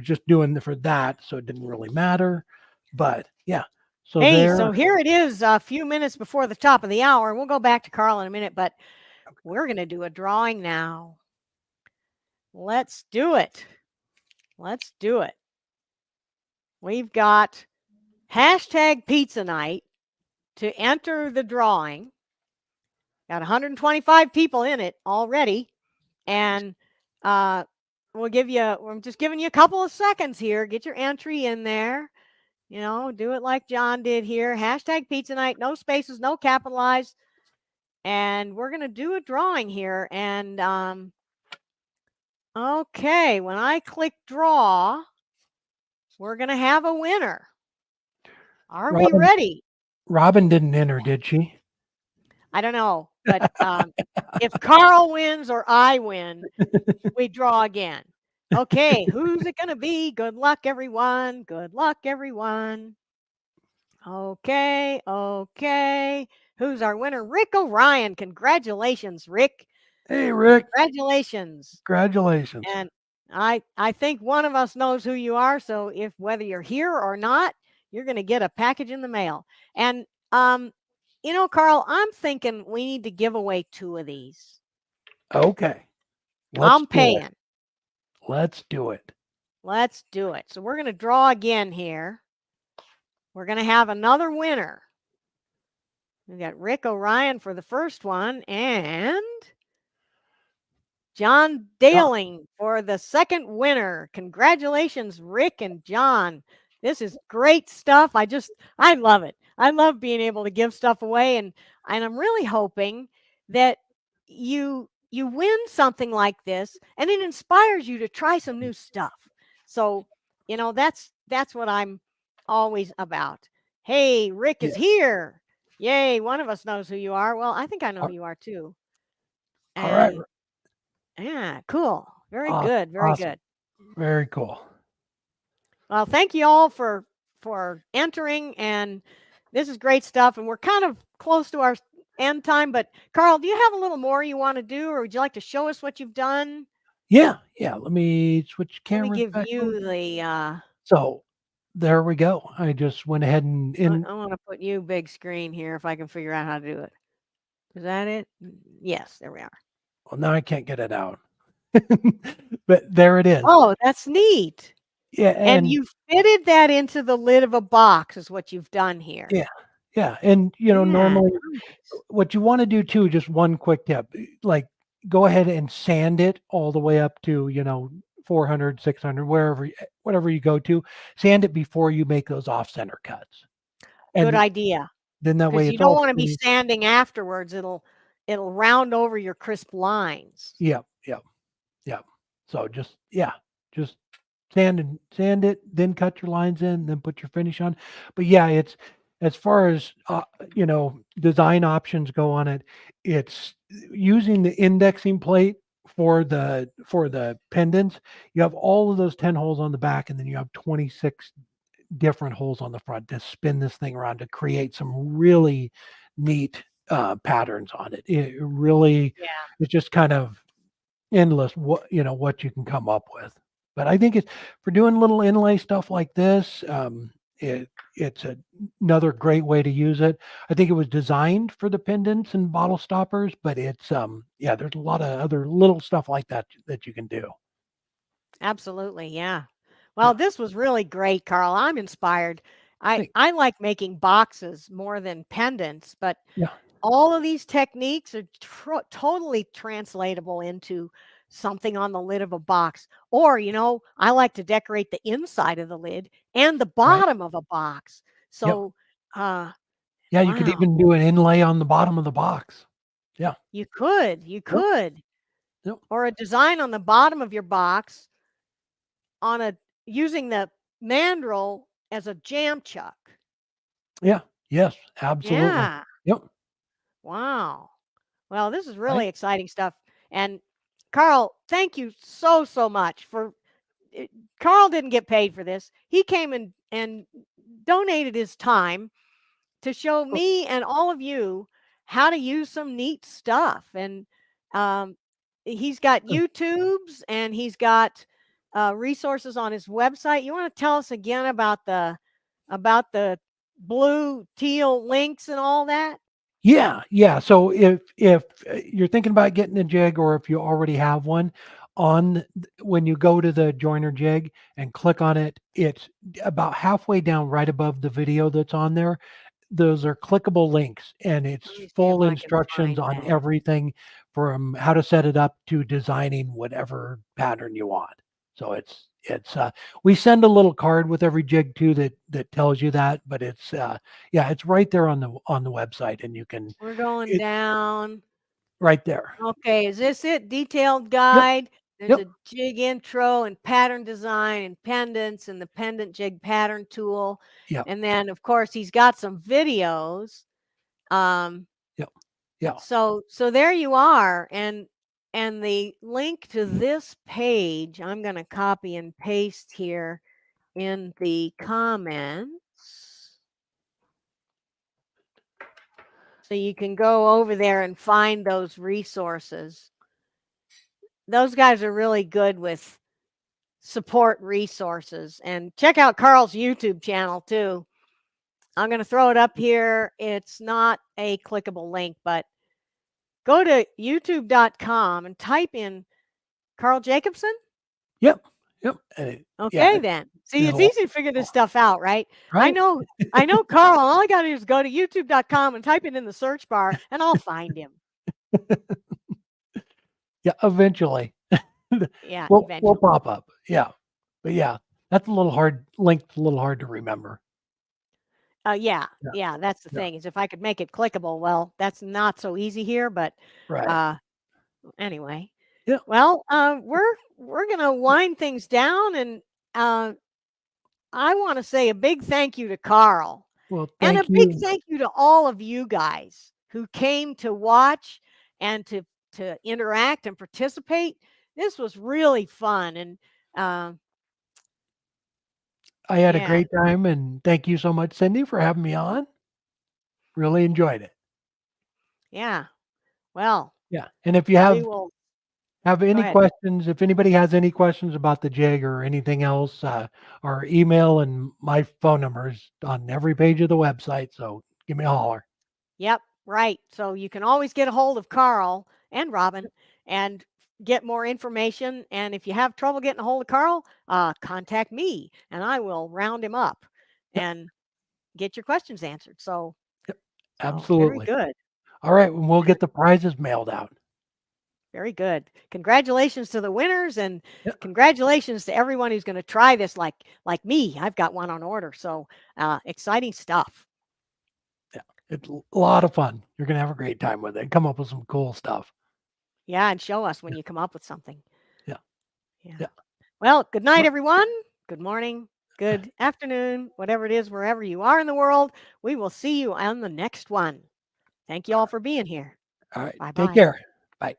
just doing for that, so it didn't really matter. But yeah, so Hey, there. so here it is, a few minutes before the top of the hour. We'll go back to Carl in a minute, but we're going to do a drawing now. Let's do it. Let's do it. We've got hashtag pizza night to enter the drawing. Got 125 people in it already. And I'm just giving you a couple of seconds here. Get your entry in there. Do it like John did here. Hashtag pizza night, no spaces, no capitalized. And we're going to do a drawing here. And okay, when I click draw, we're going to have a winner. Are we Robin, ready? Robin didn't enter, did she? I don't know. But if Carl wins or I win, we draw again. Okay, who's it going to be? Good luck, everyone. Good luck, everyone. Okay. Who's our winner? Rick O'Ryan. Congratulations, Rick. Hey, Rick. Congratulations. Congratulations. And I think one of us knows who you are. So whether you're here or not, you're going to get a package in the mail. And Carl, I'm thinking we need to give away 2 of these. Okay. Let's I'm do it. paying. Let's do it. Let's do it. So we're going to draw again here. We're going to have another winner. We got Rick O'Ryan for the first one and John Daling for the second winner. Congratulations, Rick and John. This is great stuff. I love it. I love being able to give stuff away, and I'm really hoping that you win something like this and it inspires you to try some new stuff. So, that's what I'm always about. Hey, Rick is here. Yay, one of us knows who you are. Well, I think I know who you are too. All right. And yeah, cool. Very Aw- good. Very awesome. good. Very cool. Well, thank you all for entering, and this is great stuff. And we're kind of close to our end time, but Carl, do you have a little more you want to do, or would you like to show us what you've done? Yeah. Let me switch Let me cameras give back over. you the. So there we go. I just went ahead and I want to put you big screen here if I can figure out how to do it. Is that it? Yes, there we are. well, now I can't get it out. But there it is. Oh, that's neat. Yeah. And you fitted that into the lid of a box is what you've done here. Yeah. Yeah, and, Yeah, normally nice. what you wanna do too, just one quick tip, like, go ahead and sand it all the way up to, 400, 600, whatever you go to. Sand it before you make those off-center cuts, Good and idea. then that way Because you it's don't all want to be smooth. sanding afterwards. It'll round over your crisp lines. Yep, yep, yep. So just yeah, just sand it, then cut your lines in, then put your finish on. But yeah, it's as far as design options go on it, it's using the indexing plate for the pendants. You have all of those 10 holes on the back, and then you have 26 different holes on the front to spin this thing around to create some really neat patterns on it. It really Yeah, it's just kind of endless what you can come up with. But I think it's for doing little inlay stuff like this. It's another great way to use it. I think it was designed for the pendants and bottle stoppers, but it's yeah, there's a lot of other little stuff like that that you can do. absolutely. Yeah. Well, Yeah, this was really great, Carl. I'm inspired. I thank- I like making boxes more than pendants, but yeah, all of these techniques are totally translatable into something on the lid of a box. Or, I like to decorate the inside of the lid and the right. bottom of a box. Yep. So, uh, Yeah, you could wow, even do an inlay on the bottom of the box. Yeah. you Yep. could, Yep. or a design on the bottom of your box on a using the mandrel as a jam chuck. Yeah. Yes. Absolutely. Yeah. Yep. Wow. Well, this is Right. really exciting stuff. And Carl, thank you so, so much for it. Carl didn't get paid for this. He came and donated his time to show Oh, me and all of you how to use some neat stuff. And um, he's got oh, YouTubes and he's got resources on his website. You want to tell us again about the blue teal links and all that? yeah, yeah. So if you're thinking about getting a jig, or if you already have one, when you go to the Joiner jig and click on it, it's about halfway down, right above the video that's on there. Those are clickable links, and Let it's me see if full I can instructions find on that. everything from how to set it up to designing whatever pattern you want. So we send a little card with every jig too that tells you that, but yeah, it's right there on the website, and you can We're going it down. right there. Okay, is this it? Detailed Yep, guide. There's yep, a jig intro and pattern design and pendants and the pendant jig pattern tool. yep, And then of course he's got some videos. Um yep, yeah, so there you are. And the link to this page I'm going to copy and paste here in the comments. So you can go over there and find those resources. Those guys are really good with support resources. And check out Carl's YouTube channel too. I'm going to throw it up here. It's not a clickable link, but go to youtube.com and type in Carl Jacobson. yep, yep. Yeah, Okay, then. See, it's it'll easy to figure this stuff out, right? I right. know, I know, Carl. All I got to do is go to youtube.com and type it in the search bar, and I'll find him. Yeah, eventually. Yeah, We'll eventually. pop up. Yeah. But yeah, that's a little hard link's a little hard to remember. Yeah, Yeah, yeah. That's the yeah, thing is if I could make it clickable, well, that's not so easy here. But right. uh, anyway, Yeah. well, we're gonna wind things down, and uh, I want to say a big thank you to Carl, Well, and a thank big you. thank you to all of you guys who came to watch and to interact and participate. This was really fun, and uh, I had a yeah, great time, and thank you so much, Cindy, for having me on. Really enjoyed it. yeah. Well, Yeah. And if you we have will have go any ahead. questions, if anybody has any questions about the jig or anything else, our email and my phone number is on every page of the website. So give me a holler. Yep, right. So you can always get a hold of Carl and Robin and get more information. And if you have trouble getting a hold of Carl, contact me and I will round him up Yep. and get your questions answered. So So very Absolutely. good. All right, and we'll Very, get the prizes mailed out. very good. Congratulations to the winners and Yeah, congratulations to everyone who's going to try this like me. I've got one on order. So exciting stuff. yeah. It's a lot of fun. You're gonna have a great time with it. Come up with some cool stuff. Yeah, and show us when Yeah, you come up with something. yeah, Yeah. yeah. Well, good night, Well, everyone. Good morning, good afternoon, whatever it is, wherever you are in the world. We will see you on the next one. Thank you all for being here. all right. Bye Take bye. care. Bye.